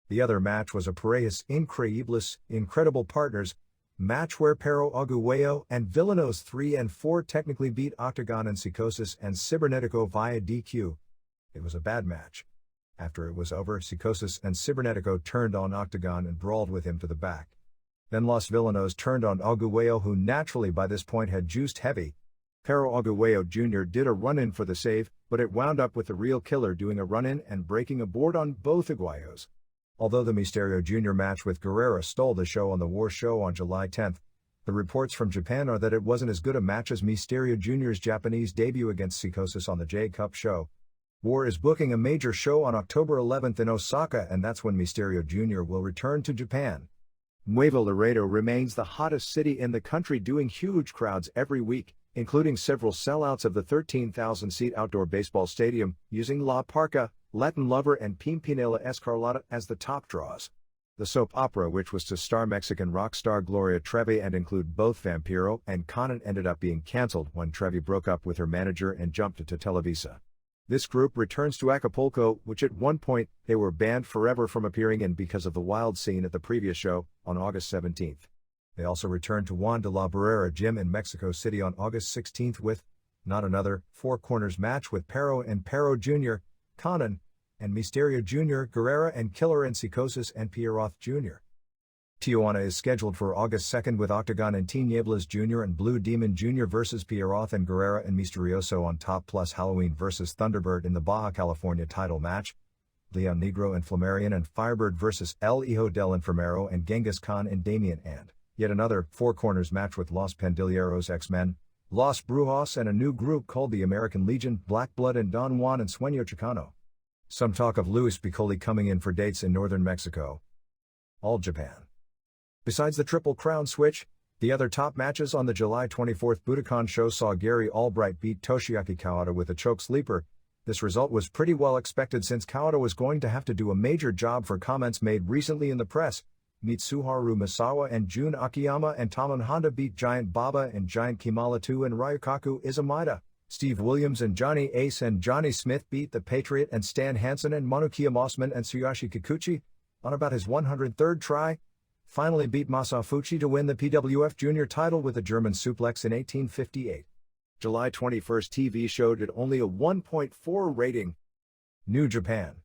The other match was a Parejas Increíbles, Incredible Partners, match where Pero Aguayo and Villanos 3 and 4 technically beat Octagon and Psicosis and Cibernetico via DQ. It was a bad match. After it was over, Psicosis and Cibernetico turned on Octagon and brawled with him to the back. Then Los Villanos turned on Aguayo, who naturally by this point had juiced heavy. Pero Aguayo Jr. did a run-in for the save, but it wound up with the real killer doing a run-in and breaking a board on both Aguayos. Although the Mysterio Jr. match with Guerrera stole the show on the War show on July 10th, the reports from Japan are that it wasn't as good a match as Mysterio Jr.'s Japanese debut against Psicosis on the J-Cup show. War is booking a major show on October 11th in Osaka, and that's when Mysterio Jr. will return to Japan. Nuevo Laredo remains the hottest city in the country, doing huge crowds every week, including several sellouts of the 13,000-seat outdoor baseball stadium, using La Parca, Latin Lover and Pimpinela Escarlata as the top draws. The soap opera, which was to star Mexican rock star Gloria Trevi and include both Vampiro and Conan, ended up being cancelled when Trevi broke up with her manager and jumped to Televisa. This group returns to Acapulco, which at one point they were banned forever from appearing in because of the wild scene at the previous show, on August 17th. They also returned to Juan de la Barrera Gym in Mexico City on August 16th with, not another, Four Corners match with Perro and Perro Jr., Conan, and Misterio Jr., Guerrera and Killer and Psicosis and Pierroth Jr. Tijuana is scheduled for August 2nd with Octagon and Tinieblas Jr. and Blue Demon Jr. vs. Pierroth and Guerrera and Misterioso on top, plus Halloween vs. Thunderbird in the Baja California title match, Leon Negro and Flamarion and Firebird vs. El Hijo del Enfermero and Genghis Khan and Damien, and yet another Four Corners match with Los Pandilleros X-Men, Los Brujos and a new group called the American Legion, Black Blood and Don Juan and Sueño Chicano. Some talk of Luis Piccoli coming in for dates in northern Mexico. All Japan. Besides the Triple Crown switch, the other top matches on the July 24th Budokan show saw Gary Albright beat Toshiaki Kawada with a choke sleeper. This result was pretty well expected since Kawada was going to have to do a major job for comments made recently in the press. Mitsuharu Misawa and Jun Akiyama and Tamon Honda beat Giant Baba and Giant Kimala 2 and Ryukaku Izumida. Steve Williams and Johnny Ace and Johnny Smith beat The Patriot and Stan Hansen and Manukia Mossman and Tsuyoshi Kikuchi on about his 103rd try. Finally beat Masafuchi to win the PWF Junior title with a German suplex in 1858. July 21st TV show did only a 1.4 rating. New Japan.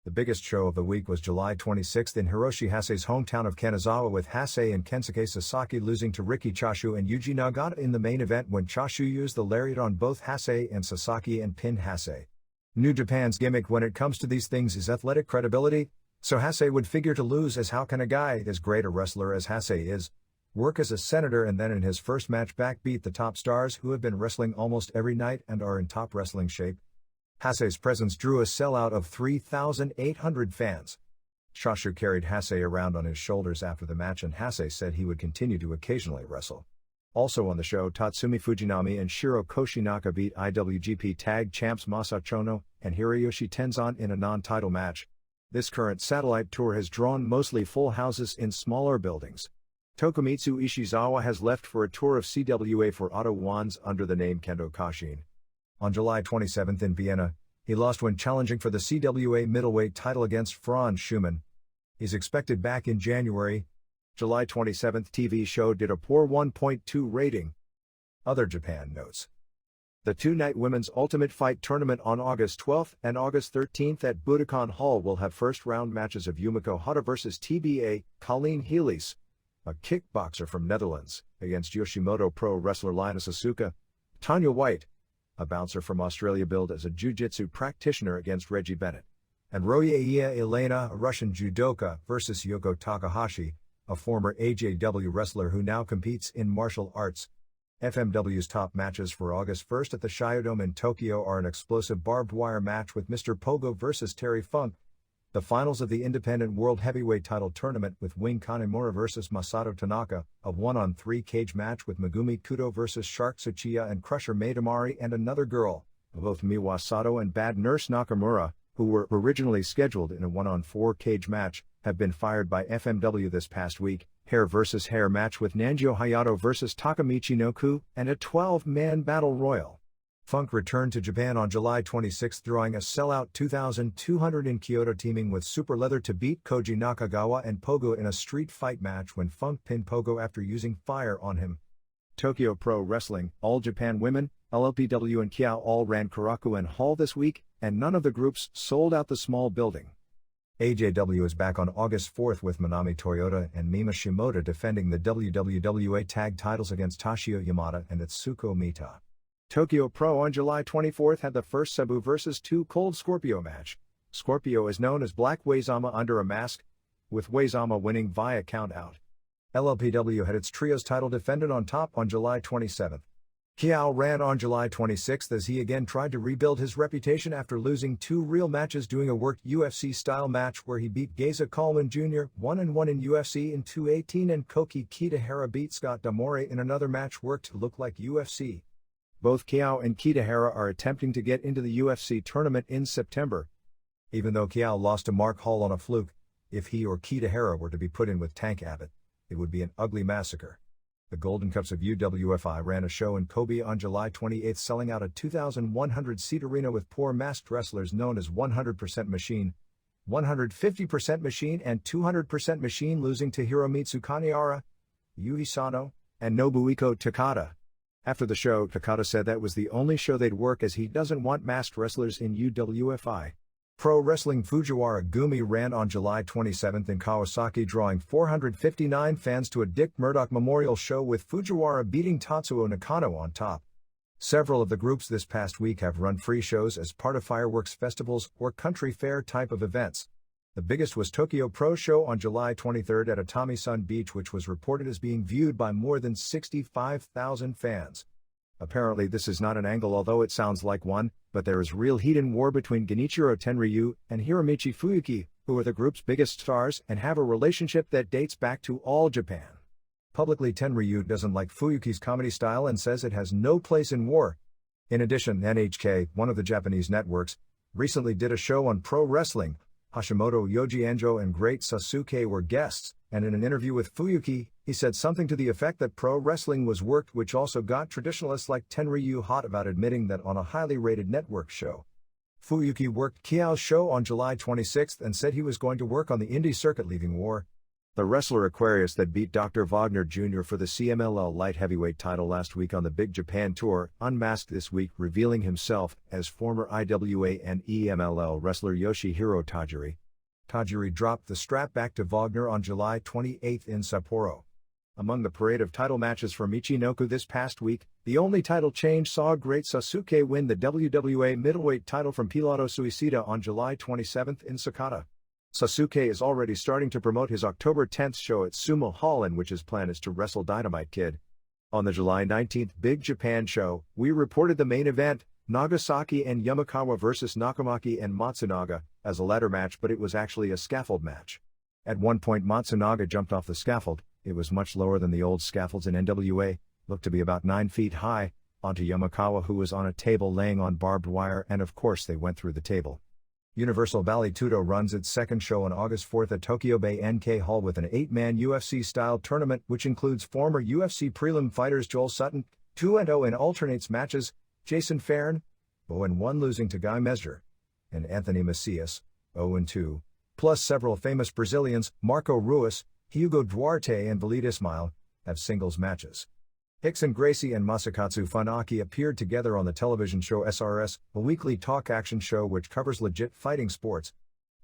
The biggest show of the week was July 26th in Hiroshi Hase's hometown of Kanazawa, with Hase and Kensuke Sasaki losing to Riki Choshu and Yuji Nagata in the main event when Choshu used the lariat on both Hase and Sasaki and pinned Hase. New Japan's gimmick when it comes to these things is athletic credibility, so Hase would figure to lose, as how can a guy as great a wrestler as Hase is work as a senator and then in his first match back beat the top stars who have been wrestling almost every night and are in top wrestling shape? Hase's presence drew a sellout of 3,800 fans. Choshu carried Hase around on his shoulders after the match, and Hase said he would continue to occasionally wrestle. Also on the show, Tatsumi Fujinami and Shiro Koshinaka beat IWGP Tag Champs Masa Chono and Hiroyoshi Tenzan in a non-title match. This current satellite tour has drawn mostly full houses in smaller buildings. Tokumitsu Ishizawa has left for a tour of CWA for Auto Wands under the name Kendo Kashin. On July 27th in Vienna, he lost when challenging for the CWA middleweight title against Franz Schumann. He's expected back in January. July 27th TV show did a poor 1.2 rating. Other Japan notes. The two-night Women's Ultimate Fight Tournament on August 12th and August 13th at Budokan Hall will have first-round matches of Yumiko Hata vs. TBA, Colleen Healis, a kickboxer from Netherlands, against Yoshimoto pro wrestler Linus Asuka. Tanya White, a bouncer from Australia billed as a jiu-jitsu practitioner, against Reggie Bennett. And Roya Elena, a Russian judoka, versus Yoko Takahashi, a former AJW wrestler who now competes in martial arts. FMW's top matches for August 1st at the Shiodome in Tokyo are an explosive barbed wire match with Mr. Pogo vs. Terry Funk, the finals of the Independent World Heavyweight Title Tournament with Wing Kanemura vs. Masato Tanaka, a 1-on-3 cage match with Megumi Kudo vs. Shark Tsuchiya and Crusher Maidamari and another girl, both Miwa Sato and Bad Nurse Nakamura, who were originally scheduled in a 1-on-4 cage match, have been fired by FMW this past week. Hair vs. hair match with Nanjio Hayato vs. Takamichi Noku, and a 12-man battle royal. Funk returned to Japan on July 26, drawing a sellout 2,200 in Kyoto, teaming with Super Leather to beat Koji Nakagawa and Pogo in a street fight match when Funk pinned Pogo after using fire on him. Tokyo Pro Wrestling, All Japan Women, LLPW and Kiao all ran Karaku Hall this week, and none of the groups sold out the small building. AJW is back on August 4th with Manami Toyota and Mima Shimoda defending the WWWA tag titles against Toshio Yamada and Itsuko Mita. Tokyo Pro on July 24th had the first Sabu vs. 2 Cold Scorpio match. Scorpio is known as Black Uezama under a mask, with Uezama winning via count-out. LLPW had its trios title defended on top on July 27th. Kiao ran on July 26th as he again tried to rebuild his reputation after losing 2 real matches, doing a worked UFC-style match where he beat Geza Coleman Jr. 1-1 in UFC in 218 and Koki Kitahara beat Scott Damore in another match worked to look like UFC. Both Kiao and Kitahara are attempting to get into the UFC tournament in September. Even though Kiao lost to Mark Hall on a fluke, if he or Kitahara were to be put in with Tank Abbott, it would be an ugly massacre. The Golden Cups of UWFI ran a show in Kobe on July 28, selling out a 2,100-seat arena with poor masked wrestlers known as 100% Machine, 150% Machine and 200% Machine, losing to Hiromitsu Kaniara, Yuhi Sano, and Nobuhiko Takada. After the show, Takada said that was the only show they'd work as he doesn't want masked wrestlers in UWFI. Pro Wrestling Fujiwara Gumi ran on July 27 in Kawasaki, drawing 459 fans to a Dick Murdoch memorial show with Fujiwara beating Tatsuo Nakano on top. Several of the groups this past week have run free shows as part of fireworks festivals or country fair type of events. The biggest was Tokyo Pro Show on July 23 at Atami Sun Beach, which was reported as being viewed by more than 65,000 fans. Apparently this is not an angle, although it sounds like one, but there is real heat and war between Genichiro Tenryu and Hiromichi Fuyuki, who are the group's biggest stars and have a relationship that dates back to All Japan. Publicly, Tenryu doesn't like Fuyuki's comedy style and says it has no place in war. In addition, NHK, one of the Japanese networks, recently did a show on pro wrestling. Hashimoto, Yoji Anjo and Great Sasuke were guests, and in an interview with Fuyuki, he said something to the effect that pro wrestling was worked, which also got traditionalists like Tenryu hot about admitting that on a highly rated network show. Fuyuki worked Kiao's show on July 26 and said he was going to work on the indie circuit leaving war. The wrestler Aquarius that beat Dr. Wagner Jr. for the CMLL light heavyweight title last week on the Big Japan Tour, unmasked this week, revealing himself as former IWA and EMLL wrestler Yoshihiro Tajiri. Tajiri dropped the strap back to Wagner on July 28 in Sapporo. Among the parade of title matches for Michinoku this past week, the only title change saw Great Sasuke win the WWA middleweight title from Pilato Suicida on July 27 in Sakata. Sasuke is already starting to promote his October 10th show at Sumo Hall, in which his plan is to wrestle Dynamite Kid. On the July 19th Big Japan show, we reported the main event, Nagasaki and Yamakawa vs Nakamaki and Matsunaga, as a ladder match, but it was actually a scaffold match. At one point Matsunaga jumped off the scaffold. It was much lower than the old scaffolds in NWA, looked to be about 9 feet high, onto Yamakawa, who was on a table laying on barbed wire, and of course they went through the table. Universal Valley Tudo runs its second show on August 4 at Tokyo Bay NK Hall with an 8-man UFC-style tournament which includes former UFC prelim fighters Joel Sutton, 2-0 in alternates matches, Jason Farron, 0-1 losing to Guy Mesger, and Anthony Macias, 0-2, plus several famous Brazilians, Marco Ruas, Hugo Duarte and Valide Ismail, have singles matches. Hickson Gracie and Masakatsu Funaki appeared together on the television show SRS, a weekly talk action show which covers legit fighting sports.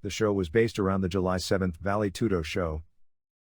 The show was based around the July 7th Valley Tudo show.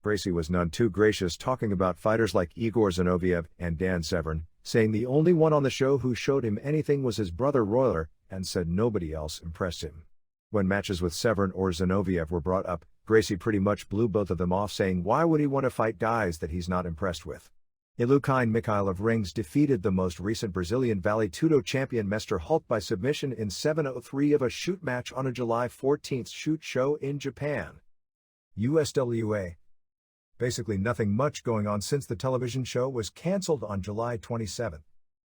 Gracie was none too gracious, talking about fighters like Igor Zinoviev and Dan Severn, saying the only one on the show who showed him anything was his brother Royler, and said nobody else impressed him. When matches with Severn or Zinoviev were brought up, Gracie pretty much blew both of them off, saying why would he want to fight guys that he's not impressed with. Ilukain Mikhail of Rings defeated the most recent Brazilian Valley Tudo champion Mester Hulk by submission in 7:03 of a shoot match on a July 14th shoot show in Japan. USWA. Basically nothing much going on since the television show was cancelled on July 27.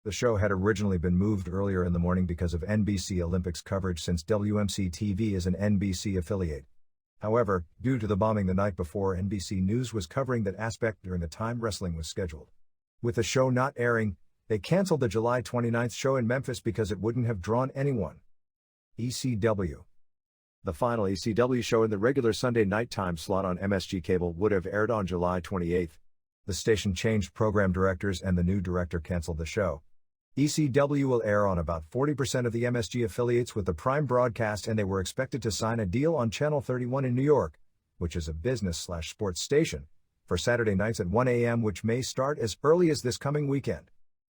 The show had originally been moved earlier in the morning because of NBC Olympics coverage, since WMC-TV is an NBC affiliate. However, due to the bombing the night before, NBC News was covering that aspect during the time wrestling was scheduled. With the show not airing, they canceled the July 29th show in Memphis because it wouldn't have drawn anyone. ECW. The final ECW show in the regular Sunday night time slot on MSG Cable would have aired on July 28. The station changed program directors and the new director canceled the show. ECW will air on about 40% of the MSG affiliates with the Prime broadcast, and they were expected to sign a deal on Channel 31 in New York, which is a business/sports station, for Saturday nights at 1 a.m., which may start as early as this coming weekend.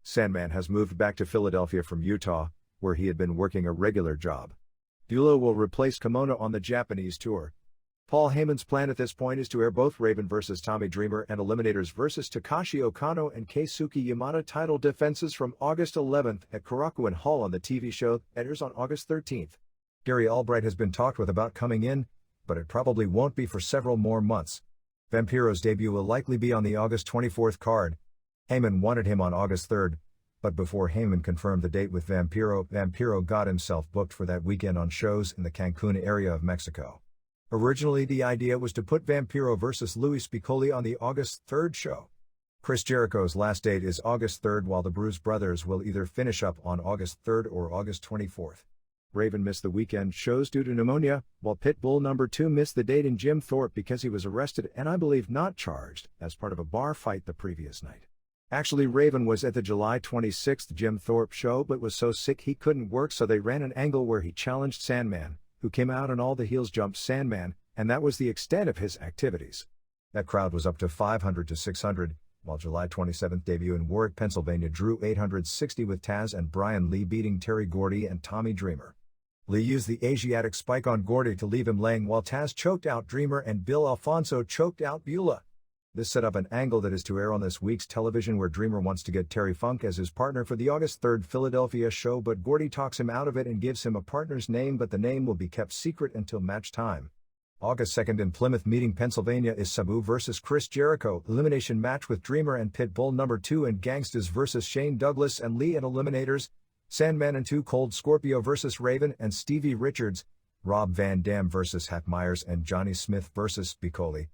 Sandman has moved back to Philadelphia from Utah, where he had been working a regular job. Dulo will replace Kimono on the Japanese tour. Paul Heyman's plan at this point is to air both Raven vs. Tommy Dreamer and Eliminators vs. Takashi Okano and Keisuke Yamada title defenses from August 11th at Korakuen Hall on the TV show that airs on August 13th. Gary Albright has been talked with about coming in, but it probably won't be for several more months. Vampiro's debut will likely be on the August 24th card. Heyman wanted him on August 3rd, but before Heyman confirmed the date with Vampiro, Vampiro got himself booked for that weekend on shows in the Cancun area of Mexico. Originally, the idea was to put Vampiro vs. Luis Piccoli on the August 3rd show. Chris Jericho's last date is August 3rd, while the Bruise Brothers will either finish up on August 3rd or August 24th. Raven missed the weekend shows due to pneumonia, while Pitbull number 2 missed the date in Jim Thorpe because he was arrested and I believe not charged as part of a bar fight the previous night. Actually, Raven was at the July 26th Jim Thorpe show but was so sick he couldn't work, so they ran an angle where he challenged Sandman, who came out and all the heels jumped Sandman, and that was the extent of his activities. That crowd was up to 500 to 600, while July 27th debut in Warwick, Pennsylvania drew 860 with Taz and Brian Lee beating Terry Gordy and Tommy Dreamer. Lee used the Asiatic spike on Gordy to leave him laying while Taz choked out Dreamer and Bill Alfonso choked out Beulah. This set up an angle that is to air on this week's television where Dreamer wants to get Terry Funk as his partner for the August 3rd Philadelphia show, but Gordy talks him out of it and gives him a partner's name, but the name will be kept secret until match time. August 2nd in Plymouth Meeting, Pennsylvania is Sabu vs. Chris Jericho elimination match with Dreamer and Pitbull number 2 and Gangstas vs. Shane Douglas and Lee and Eliminators, Sandman and 2 Cold Scorpio vs. Raven and Stevie Richards, Rob Van Dam vs. Hack Myers and Johnny Smith vs. Spicoli.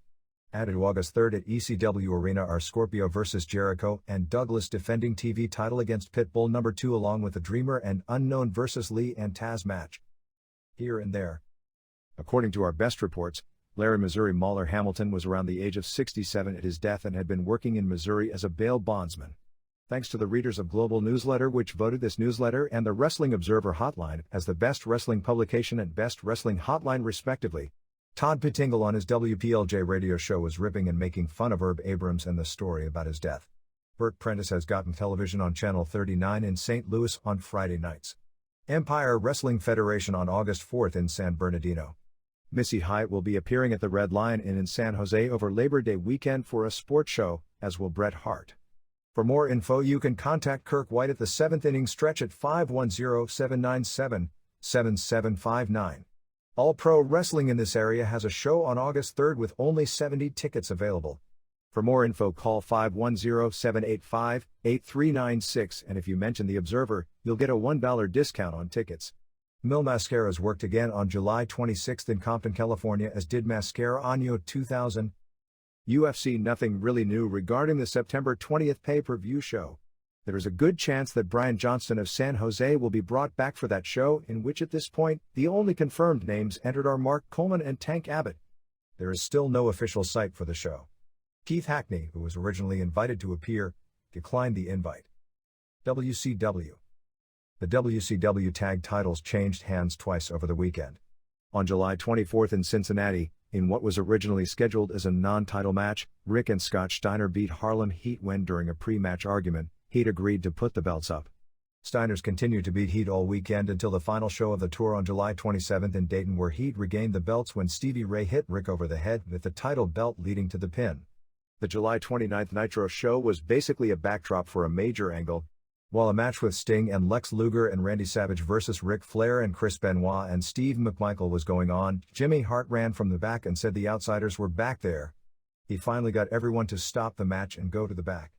Added to August 3rd at ECW Arena are Scorpio vs. Jericho and Douglas defending TV title against Pitbull number 2 along with the Dreamer and Unknown vs. Lee and Taz match. Here and there. According to our best reports, Larry Missouri Mauler Hamilton was around the age of 67 at his death and had been working in Missouri as a bail bondsman. Thanks to the readers of Global Newsletter, which voted this newsletter and the Wrestling Observer Hotline as the best wrestling publication and best wrestling hotline respectively, Todd Pettingle on his WPLJ radio show was ripping and making fun of Herb Abrams and the story about his death. Burt Prentice has gotten television on Channel 39 in St. Louis on Friday nights. Empire Wrestling Federation on August 4th in San Bernardino. Missy Hyatt will be appearing at the Red Lion Inn in San Jose over Labor Day weekend for a sports show, as will Bret Hart. For more info you can contact Kirk White at the 7th inning stretch at 510-797-7759. All Pro Wrestling in this area has a show on August 3rd with only 70 tickets available. For more info call 510-785-8396 and if you mention The Observer, you'll get a $1 discount on tickets. Mil Mascaras worked again on July 26th in Compton, California as did Mascara Año 2000. UFC nothing really new regarding the September 20th pay-per-view show. There is a good chance that Brian Johnston of San Jose will be brought back for that show, in which at this point, the only confirmed names entered are Mark Coleman and Tank Abbott. There is still no official site for the show. Keith Hackney, who was originally invited to appear, declined the invite. WCW. The WCW tag titles changed hands twice over the weekend. On July 24th in Cincinnati, in what was originally scheduled as a non-title match, Rick and Scott Steiner beat Harlem Heat when during a pre-match argument, Heat agreed to put the belts up. Steiners continued to beat Heat all weekend until the final show of the tour on July 27th in Dayton, where Heat regained the belts when Stevie Ray hit Rick over the head with the title belt leading to the pin. The July 29th Nitro show was basically a backdrop for a major angle, while a match with Sting and Lex Luger and Randy Savage vs. Ric Flair and Chris Benoit and Steve McMichael was going on. Jimmy Hart ran from the back and said the Outsiders were back there. He finally got everyone to stop the match and go to the back.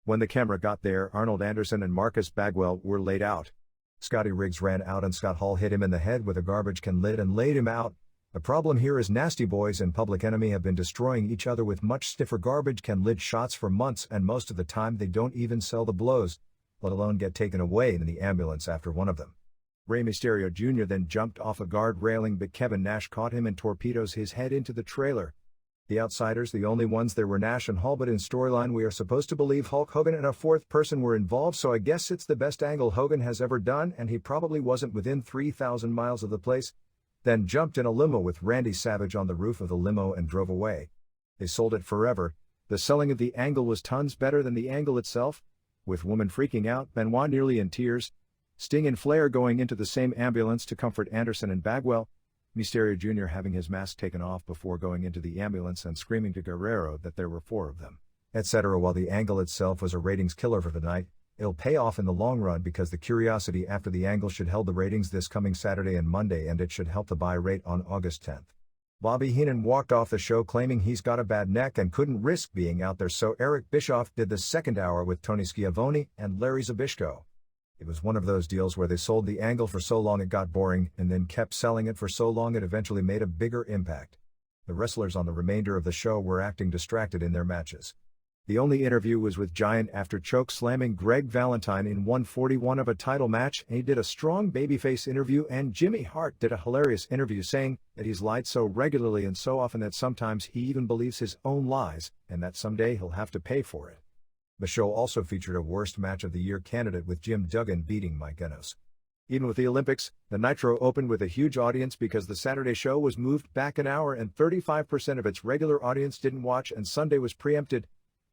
When the camera got there, Arnold Anderson and Marcus Bagwell were laid out. Scotty Riggs ran out and Scott Hall hit him in the head with a garbage can lid and laid him out. The problem here is Nasty Boys and Public Enemy have been destroying each other with much stiffer garbage can lid shots for months, and most of the time they don't even sell the blows, let alone get taken away in the ambulance after one of them. Rey Mysterio Jr. then jumped off a guard railing, but Kevin Nash caught him and torpedoes his head into the trailer. The Outsiders, the only ones there were Nash and Hall, but in storyline we are supposed to believe Hulk Hogan and a fourth person were involved, so I guess it's the best angle Hogan has ever done, and he probably wasn't within 3,000 miles of the place. Then jumped in a limo with Randy Savage on the roof of the limo and drove away. They sold it forever. The selling of the angle was tons better than the angle itself. With woman freaking out, Benoit nearly in tears, Sting and Flair going into the same ambulance to comfort Anderson and Bagwell, Mysterio Jr. having his mask taken off before going into the ambulance and screaming to Guerrero that there were 4 of them, etc. While the angle itself was a ratings killer for the night, it'll pay off in the long run because the curiosity after the angle should help the ratings this coming Saturday and Monday, and it should help the buy rate on August 10th. Bobby Heenan walked off the show claiming he's got a bad neck and couldn't risk being out there, so Eric Bischoff did the second hour with Tony Schiavone and Larry Zbyszko. It was one of those deals where they sold the angle for so long it got boring and then kept selling it for so long it eventually made a bigger impact. The wrestlers on the remainder of the show were acting distracted in their matches. The only interview was with Giant after choke slamming Greg Valentine in 141 of a title match, and he did a strong babyface interview, and Jimmy Hart did a hilarious interview saying that he's lied so regularly and so often that sometimes he even believes his own lies, and that someday he'll have to pay for it. The show also featured a Worst Match of the Year candidate with Jim Duggan beating Mike Enos. Even with the Olympics, the Nitro opened with a huge audience because the Saturday show was moved back an hour and 35% of its regular audience didn't watch, and Sunday was preempted,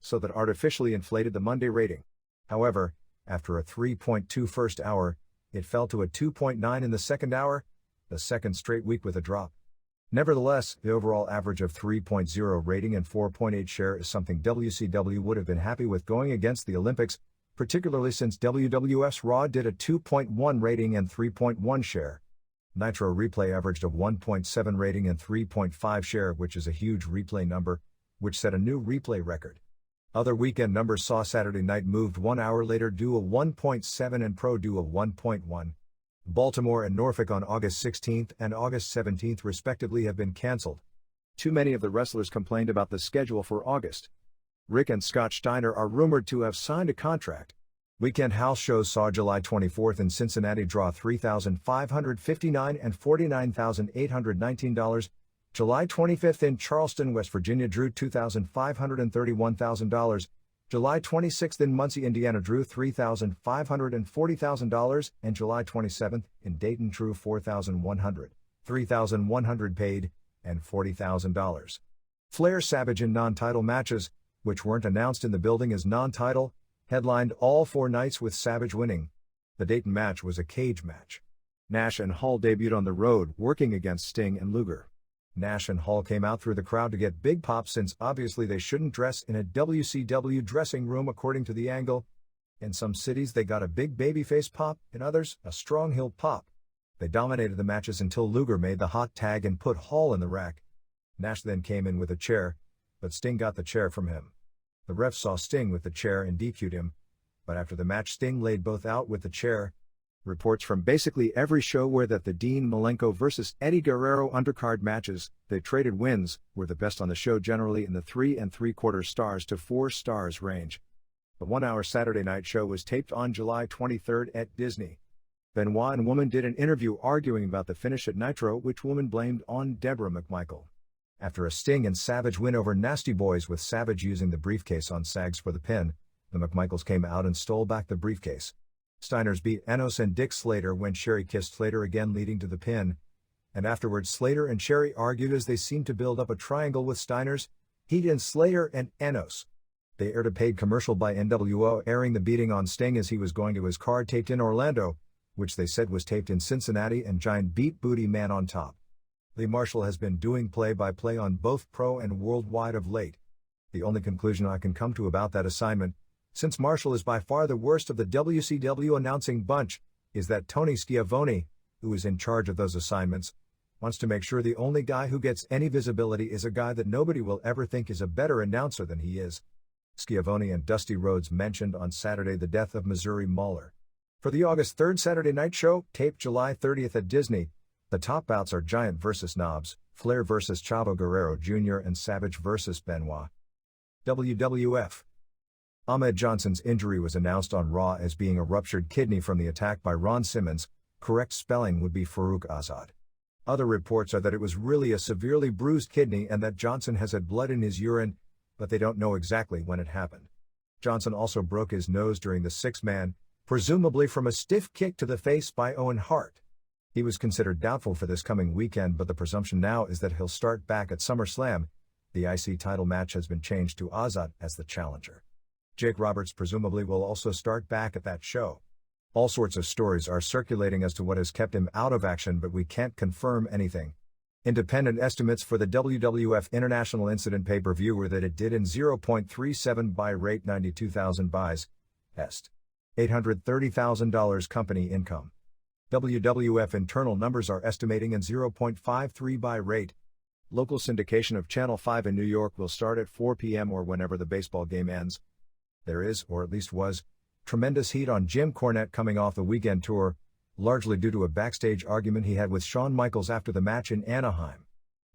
so that artificially inflated the Monday rating. However, after a 3.2 first hour, it fell to a 2.9 in the second hour, the second straight week with a drop. Nevertheless, the overall average of 3.0 rating and 4.8 share is something WCW would have been happy with going against the Olympics, particularly since WWF's Raw did a 2.1 rating and 3.1 share. Nitro Replay averaged a 1.7 rating and 3.5 share, which is a huge replay number, which set a new replay record. Other weekend numbers saw Saturday Night moved 1 hour later due a 1.7 and Pro due a 1.1. Baltimore and Norfolk on August 16th and August 17th respectively have been cancelled. Too many of the wrestlers complained about the schedule for August. Rick and Scott Steiner are rumored to have signed a contract. Weekend house shows saw July 24th in Cincinnati draw $3,559 and $49,819. July 25th in Charleston, West Virginia drew $2,531,000. July 26th in Muncie, Indiana drew $3,540,000, and July 27th in Dayton drew $4,100, $3,100 paid, and $40,000. Flair Savage in non-title matches, which weren't announced in the building as non-title, headlined all 4 nights with Savage winning. The Dayton match was a cage match. Nash and Hall debuted on the road, working against Sting and Luger. Nash and Hall came out through the crowd to get big pops since obviously they shouldn't dress in a WCW dressing room according to the angle. In some cities they got a big babyface pop, in others, a strong heel pop. They dominated the matches until Luger made the hot tag and put Hall in the rack. Nash then came in with a chair, but Sting got the chair from him. The ref saw Sting with the chair and DQ'd him, but after the match Sting laid both out with the chair. Reports from basically every show were that the Dean Malenko vs. Eddie Guerrero undercard matches, they traded wins, were the best on the show, generally in the 3 3/4 stars to 4 stars range. The 1-hour Saturday night show was taped on July 23rd at Disney. Benoit and Woman did an interview arguing about the finish at Nitro, which Woman blamed on Deborah McMichael. After a Sting and Savage win over Nasty Boys with Savage using the briefcase on Sags for the pin, the McMichaels came out and stole back the briefcase. Steiner's beat Enos and Dick Slater when Sherry kissed Slater again, leading to the pin. And afterwards Slater and Sherry argued as they seemed to build up a triangle with Steiner's, Heat and Slater and Enos. They aired a paid commercial by NWO airing the beating on Sting as he was going to his car taped in Orlando, which they said was taped in Cincinnati, and Giant beat Booty Man on top. Lee Marshall has been doing play-by-play on both Pro and Worldwide of late. The only conclusion I can come to about that assignment, since Marshall is by far the worst of the WCW announcing bunch, is that Tony Schiavone, who is in charge of those assignments, wants to make sure the only guy who gets any visibility is a guy that nobody will ever think is a better announcer than he is. Schiavone and Dusty Rhodes mentioned on Saturday the death of Missouri Mauler. For the August 3rd Saturday night show, taped July 30th at Disney, the top bouts are Giant vs. Knobs, Flair vs. Chavo Guerrero Jr. and Savage vs. Benoit. WWF. Ahmed Johnson's injury was announced on Raw as being a ruptured kidney from the attack by Ron Simmons. Correct spelling would be Farouk Azad. Other reports are that it was really a severely bruised kidney and that Johnson has had blood in his urine, but they don't know exactly when it happened. Johnson also broke his nose during the six-man, presumably from a stiff kick to the face by Owen Hart. He was considered doubtful for this coming weekend, but the presumption now is that he'll start back at SummerSlam. The IC title match has been changed to Azad as the challenger. Jake Roberts presumably will also start back at that show. All sorts of stories are circulating as to what has kept him out of action, but we can't confirm anything. Independent estimates for the WWF International Incident pay-per-view were that it did in 0.37 buy rate, 92,000 buys. Est. $830,000 company income. WWF internal numbers are estimating in 0.53 buy rate. Local syndication of Channel 5 in New York will start at 4 p.m. or whenever the baseball game ends. There is, or at least was, tremendous heat on Jim Cornette coming off the weekend tour, largely due to a backstage argument he had with Shawn Michaels after the match in Anaheim.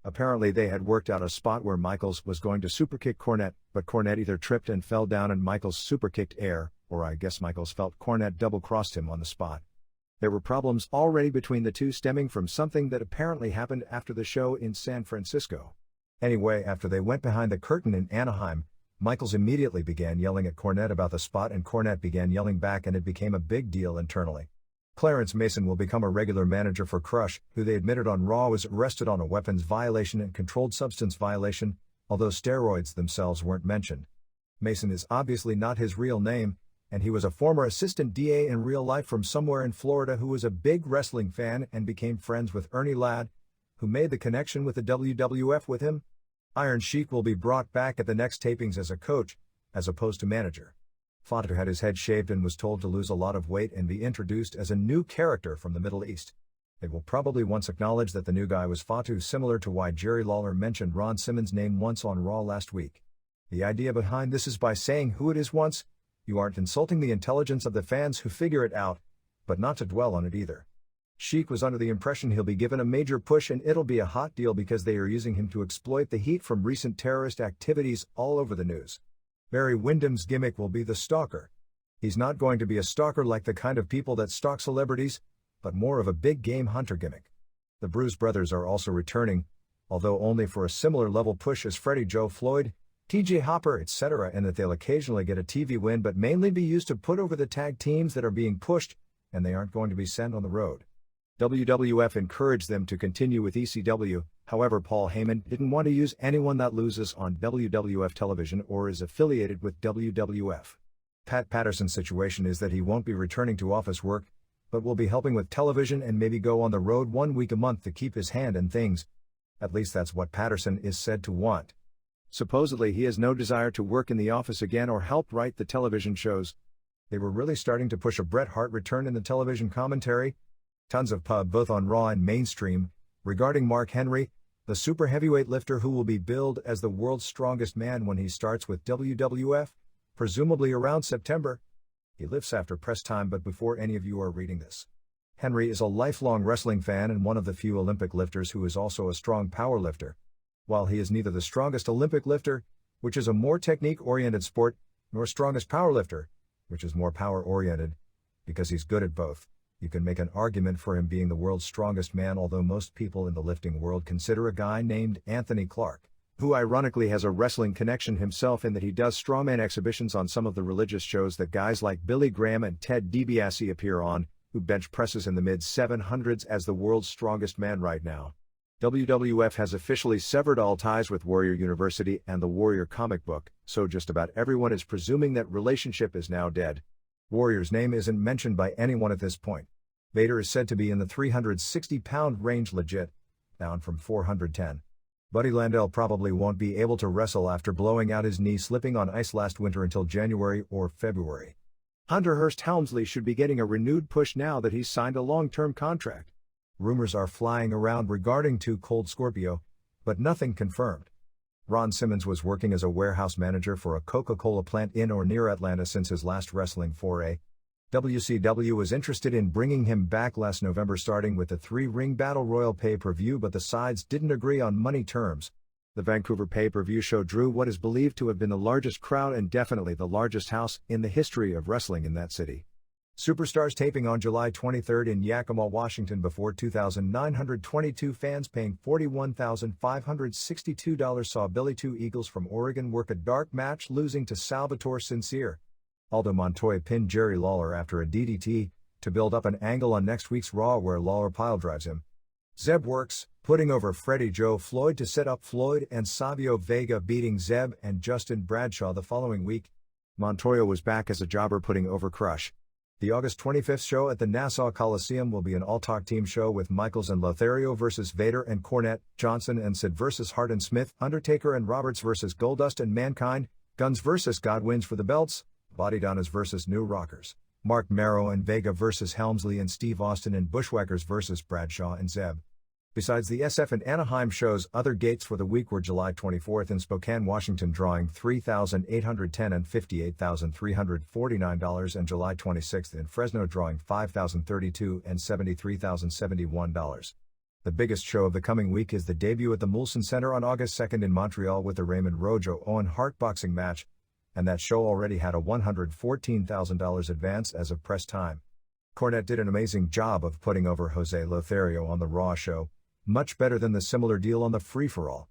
Apparently they had worked out a spot where Michaels was going to superkick Cornette, but Cornette either tripped and fell down and Michaels superkicked air, or I guess Michaels felt Cornette double-crossed him on the spot. There were problems already between the two stemming from something that apparently happened after the show in San Francisco. Anyway, after they went behind the curtain in Anaheim, Michaels immediately began yelling at Cornette about the spot and Cornette began yelling back and it became a big deal internally. Clarence Mason will become a regular manager for Crush, who they admitted on Raw was arrested on a weapons violation and controlled substance violation, although steroids themselves weren't mentioned. Mason is obviously not his real name, and he was a former assistant DA in real life from somewhere in Florida who was a big wrestling fan and became friends with Ernie Ladd, who made the connection with the WWF with him. Iron Sheik will be brought back at the next tapings as a coach, as opposed to manager. Fatu had his head shaved and was told to lose a lot of weight and be introduced as a new character from the Middle East. It will probably once acknowledge that the new guy was Fatu, similar to why Jerry Lawler mentioned Ron Simmons' name once on Raw last week. The idea behind this is by saying who it is once, you aren't insulting the intelligence of the fans who figure it out, but not to dwell on it either. Sheik was under the impression he'll be given a major push and it'll be a hot deal because they are using him to exploit the heat from recent terrorist activities all over the news. Barry Windham's gimmick will be the stalker. He's not going to be a stalker like the kind of people that stalk celebrities, but more of a big game hunter gimmick. The Bruise Brothers are also returning, although only for a similar level push as Freddie Joe Floyd, TJ Hopper, etc., and that they'll occasionally get a TV win but mainly be used to put over the tag teams that are being pushed, and they aren't going to be sent on the road. WWF encouraged them to continue with ECW, however Paul Heyman didn't want to use anyone that loses on WWF television or is affiliated with WWF. Pat Patterson's situation is that he won't be returning to office work, but will be helping with television and maybe go on the road 1 week a month to keep his hand in things. At least that's what Patterson is said to want. Supposedly he has no desire to work in the office again or help write the television shows. They were really starting to push a Bret Hart return in the television commentary. Tons of pub both on Raw and mainstream, regarding Mark Henry, the super heavyweight lifter who will be billed as the world's strongest man when he starts with WWF, presumably around September. He lifts after press time but before any of you are reading this. Henry is a lifelong wrestling fan and one of the few Olympic lifters who is also a strong power lifter. While he is neither the strongest Olympic lifter, which is a more technique-oriented sport, nor strongest power lifter, which is more power-oriented, because he's good at both. You can make an argument for him being the world's strongest man, although most people in the lifting world consider a guy named Anthony Clark, who ironically has a wrestling connection himself in that he does strongman exhibitions on some of the religious shows that guys like Billy Graham and Ted DiBiase appear on, who bench presses in the mid-700s as the world's strongest man right now. WWF has officially severed all ties with Warrior University and the Warrior comic book, so just about everyone is presuming that relationship is now dead. Warrior's name isn't mentioned by anyone at this point. Vader is said to be in the 360-pound range legit, down from 410. Buddy Landel probably won't be able to wrestle after blowing out his knee slipping on ice last winter until January or February. Hunter Hearst Helmsley should be getting a renewed push now that he's signed a long-term contract. Rumors are flying around regarding Too Cold Scorpio, but nothing confirmed. Ron Simmons was working as a warehouse manager for a Coca-Cola plant in or near Atlanta since his last wrestling foray. WCW was interested in bringing him back last November starting with the 3-ring Battle Royal pay-per-view, but the sides didn't agree on money terms. The Vancouver pay-per-view show drew what is believed to have been the largest crowd and definitely the largest house in the history of wrestling in that city. Superstars taping on July 23 in Yakima, Washington before 2,922 fans paying $41,562 saw Billy Two Eagles from Oregon work a dark match losing to Salvatore Sincere. Aldo Montoya pinned Jerry Lawler after a DDT to build up an angle on next week's Raw where Lawler piledrives him. Zeb works, putting over Freddie Joe Floyd to set up Floyd and Savio Vega beating Zeb and Justin Bradshaw the following week. Montoya was back as a jobber putting over Crush. The August 25th show at the Nassau Coliseum will be an all-talk team show with Michaels and Lothario versus Vader and Cornette, Johnson and Sid versus Hart and Smith, Undertaker and Roberts versus Goldust and Mankind, Guns versus Godwins for the belts, Body Donnas versus New Rockers, Mark Marrow and Vega versus Helmsley and Steve Austin and Bushwhackers versus Bradshaw and Zeb. Besides the SF and Anaheim shows, other gates for the week were July 24th in Spokane, Washington drawing $3,810 and $58,349 and July 26th in Fresno drawing $5,032 and $73,071. The biggest show of the coming week is the debut at the Molson Center on August 2nd in Montreal with the Raymond Rojo-Owen Hart boxing match, and that show already had a $114,000 advance as of press time. Cornette did an amazing job of putting over Jose Lothario on the Raw show, much better than the similar deal on the free-for-all.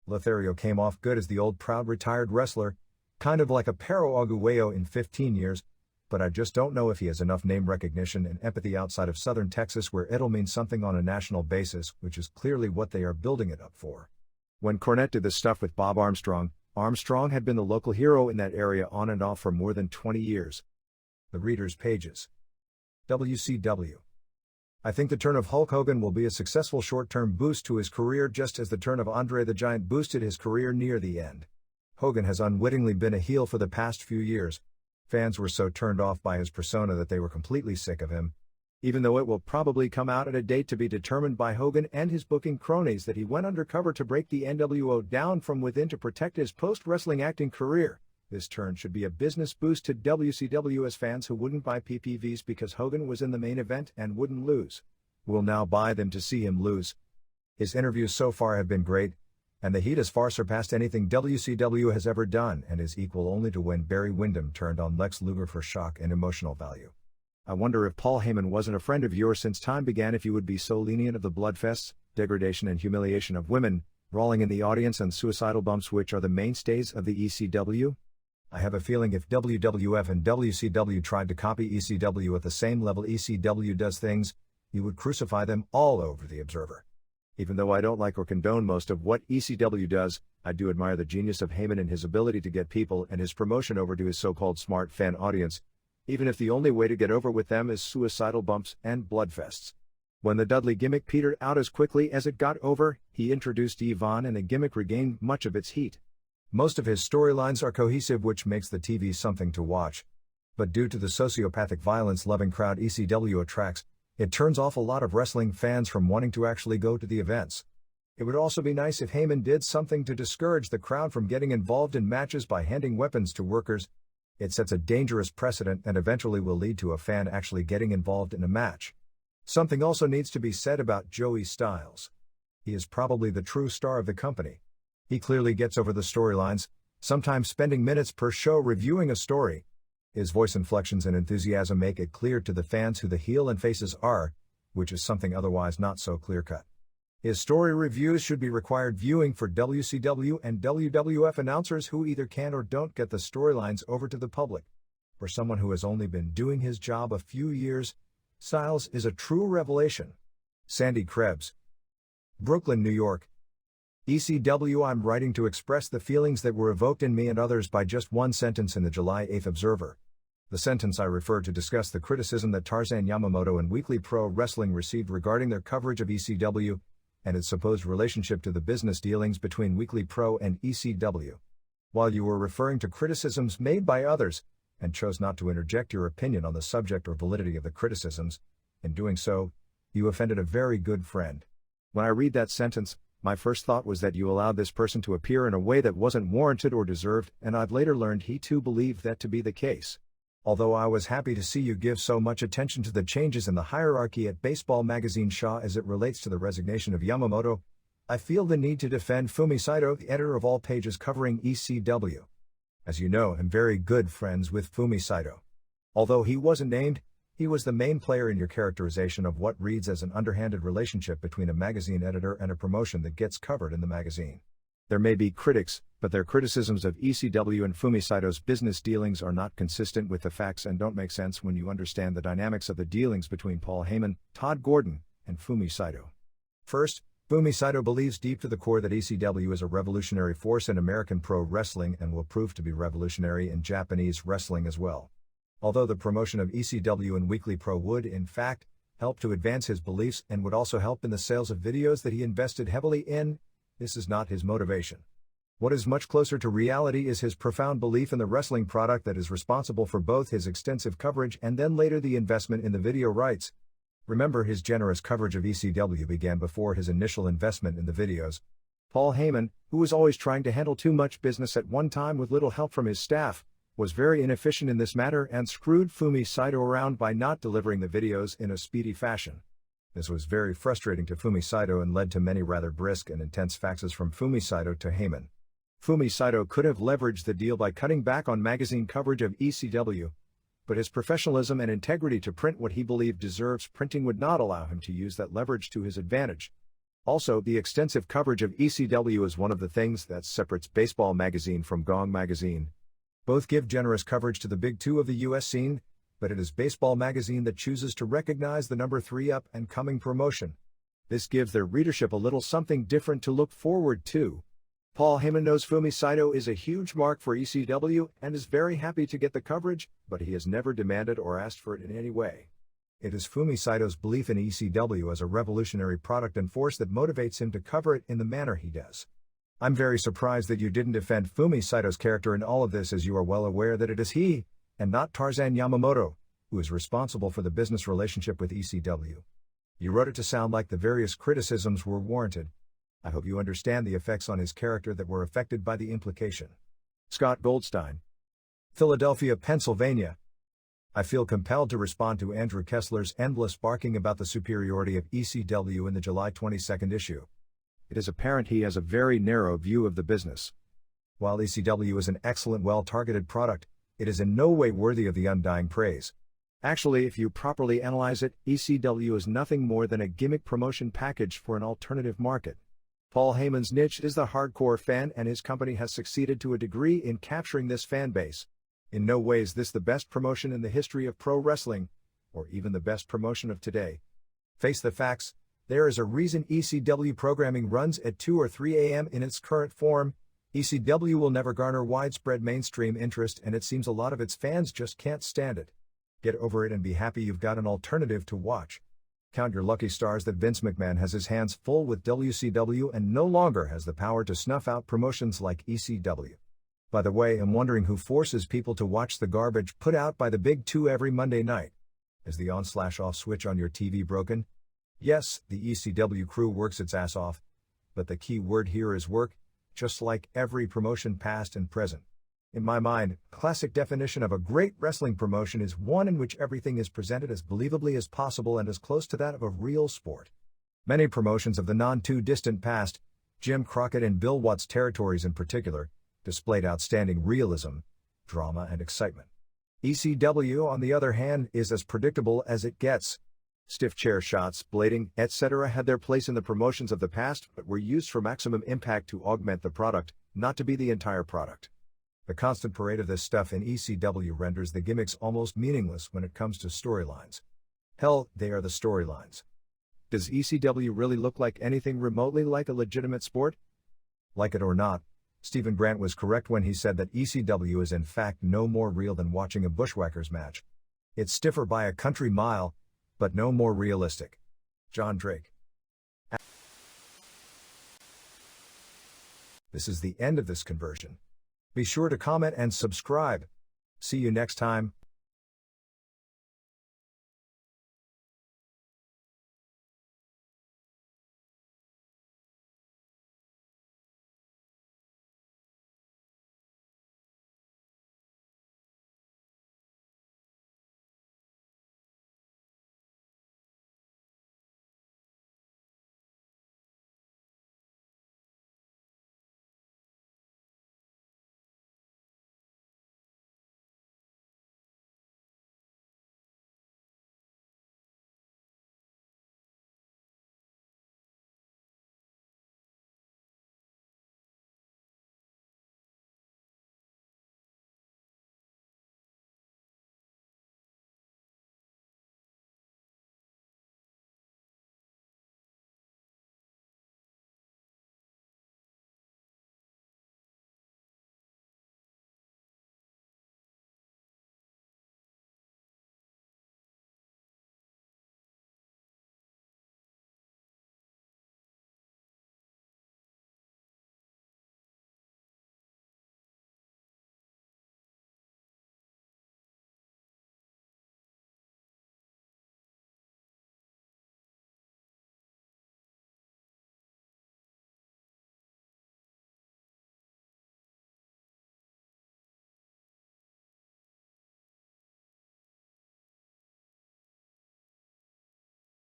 Lothario came off good as the old proud retired wrestler, kind of like a Pero Aguayo in 15 years, but I just don't know if he has enough name recognition and empathy outside of Southern Texas where it'll mean something on a national basis, which is clearly what they are building it up for. When Cornette did this stuff with Bob Armstrong, Armstrong had been the local hero in that area on and off for more than 20 years. The readers' pages. WCW. I think the turn of Hulk Hogan will be a successful short-term boost to his career just as the turn of Andre the Giant boosted his career near the end. Hogan has unwittingly been a heel for the past few years. Fans were so turned off by his persona that they were completely sick of him. Even though it will probably come out at a date to be determined by Hogan and his booking cronies that he went undercover to break the NWO down from within to protect his post-wrestling acting career, this turn should be a business boost to WCW as fans who wouldn't buy PPVs because Hogan was in the main event and wouldn't lose will now buy them to see him lose. His interviews so far have been great, and the heat has far surpassed anything WCW has ever done and is equal only to when Barry Windham turned on Lex Luger for shock and emotional value. I wonder if Paul Heyman wasn't a friend of yours since time began if you would be so lenient of the bloodfests, degradation and humiliation of women, brawling in the audience and suicidal bumps which are the mainstays of the ECW? I have a feeling if WWF and WCW tried to copy ECW at the same level ECW does things, you would crucify them all over the Observer. Even though I don't like or condone most of what ECW does, I do admire the genius of Heyman and his ability to get people and his promotion over to his so-called smart fan audience, even if the only way to get over with them is suicidal bumps and bloodfests. When the Dudley gimmick petered out as quickly as it got over, he introduced Yvonne and the gimmick regained much of its heat. Most of his storylines are cohesive, which makes the TV something to watch. But due to the sociopathic violence-loving crowd ECW attracts, it turns off a lot of wrestling fans from wanting to actually go to the events. It would also be nice if Heyman did something to discourage the crowd from getting involved in matches by handing weapons to workers. It sets a dangerous precedent and eventually will lead to a fan actually getting involved in a match. Something also needs to be said about Joey Styles. He is probably the true star of the company. He clearly gets over the storylines, sometimes spending minutes per show reviewing a story. His voice inflections and enthusiasm make it clear to the fans who the heel and faces are, which is something otherwise not so clear-cut. His story reviews should be required viewing for WCW and WWF announcers who either can or don't get the storylines over to the public. For someone who has only been doing his job a few years, Styles is a true revelation. Sandy Krebs. Brooklyn, New York. ECW. I'm writing to express the feelings that were evoked in me and others by just one sentence in the July 8th Observer. The sentence I refer to discussed the criticism that Tarzan Yamamoto and Weekly Pro Wrestling received regarding their coverage of ECW, and its supposed relationship to the business dealings between Weekly Pro and ECW. While you were referring to criticisms made by others, and chose not to interject your opinion on the subject or validity of the criticisms, in doing so, you offended a very good friend. When I read that sentence, my first thought was that you allowed this person to appear in a way that wasn't warranted or deserved, and I've later learned he too believed that to be the case. Although I was happy to see you give so much attention to the changes in the hierarchy at Baseball Magazine Shaw as it relates to the resignation of Yamamoto, I feel the need to defend Fumi Saito, the editor of all pages covering ECW. As you know, I'm very good friends with Fumi Saito. Although he wasn't named, he was the main player in your characterization of what reads as an underhanded relationship between a magazine editor and a promotion that gets covered in the magazine. There may be critics, but their criticisms of ECW and Fumi Saito's business dealings are not consistent with the facts and don't make sense when you understand the dynamics of the dealings between Paul Heyman, Todd Gordon, and Fumi Saito. First, Fumi Saito believes deep to the core that ECW is a revolutionary force in American pro wrestling and will prove to be revolutionary in Japanese wrestling as well. Although the promotion of ECW and Weekly Pro would, in fact, help to advance his beliefs and would also help in the sales of videos that he invested heavily in, this is not his motivation. What is much closer to reality is his profound belief in the wrestling product that is responsible for both his extensive coverage and then later the investment in the video rights. Remember, his generous coverage of ECW began before his initial investment in the videos. Paul Heyman, who was always trying to handle too much business at one time with little help from his staff, was very inefficient in this matter and screwed Fumi Saito around by not delivering the videos in a speedy fashion. This was very frustrating to Fumi Saito and led to many rather brisk and intense faxes from Fumi Saito to Heyman. Fumi Saito could have leveraged the deal by cutting back on magazine coverage of ECW, but his professionalism and integrity to print what he believed deserves printing would not allow him to use that leverage to his advantage. Also, the extensive coverage of ECW is one of the things that separates Baseball Magazine from Gong Magazine. Both give generous coverage to the big two of the US scene, but it is Baseball Magazine that chooses to recognize the number 3 up-and-coming promotion. This gives their readership a little something different to look forward to. Paul Heyman knows Fumi Saito is a huge mark for ECW and is very happy to get the coverage, but he has never demanded or asked for it in any way. It is Fumi Saito's belief in ECW as a revolutionary product and force that motivates him to cover it in the manner he does. I'm very surprised that you didn't defend Fumi Saito's character in all of this, as you are well aware that it is he, and not Tarzan Yamamoto, who is responsible for the business relationship with ECW. You wrote it to sound like the various criticisms were warranted. I hope you understand the effects on his character that were affected by the implication. Scott Goldstein, Philadelphia, Pennsylvania. I feel compelled to respond to Andrew Kessler's endless barking about the superiority of ECW in the July 22 issue. It is apparent he has a very narrow view of the business. While ECW is an excellent, well-targeted product, it is in no way worthy of the undying praise. Actually, if you properly analyze it, ECW is nothing more than a gimmick promotion package for an alternative market. Paul Heyman's niche is the hardcore fan, and his company has succeeded to a degree in capturing this fan base. In no way is this the best promotion in the history of pro wrestling, or even the best promotion of today. Face the facts, there is a reason ECW programming runs at 2 or 3 a.m. in its current form. ECW will never garner widespread mainstream interest, and it seems a lot of its fans just can't stand it. Get over it and be happy you've got an alternative to watch. Count your lucky stars that Vince McMahon has his hands full with WCW and no longer has the power to snuff out promotions like ECW. By the way, I'm wondering who forces people to watch the garbage put out by the big two every Monday night. Is the on/off switch on your TV broken? Yes, the ECW crew works its ass off, but the key word here is work, just like every promotion past and present. In my mind, classic definition of a great wrestling promotion is one in which everything is presented as believably as possible and as close to that of a real sport. Many promotions of the non-too-distant past, Jim Crockett and Bill Watts territories in particular, displayed outstanding realism, drama and excitement. ECW, on the other hand, is as predictable as it gets. Stiff chair shots, blading, etc. had their place in the promotions of the past, but were used for maximum impact to augment the product, not to be the entire product. The constant parade of this stuff in ECW renders the gimmicks almost meaningless when it comes to storylines. Hell, they are the storylines. Does ECW really look like anything remotely like a legitimate sport? Like it or not, Stephen Grant was correct when he said that ECW is in fact no more real than watching a Bushwhackers match. It's stiffer by a country mile, but no more realistic. John Drake. This is the end of this conversion. Be sure to comment and subscribe. See you next time.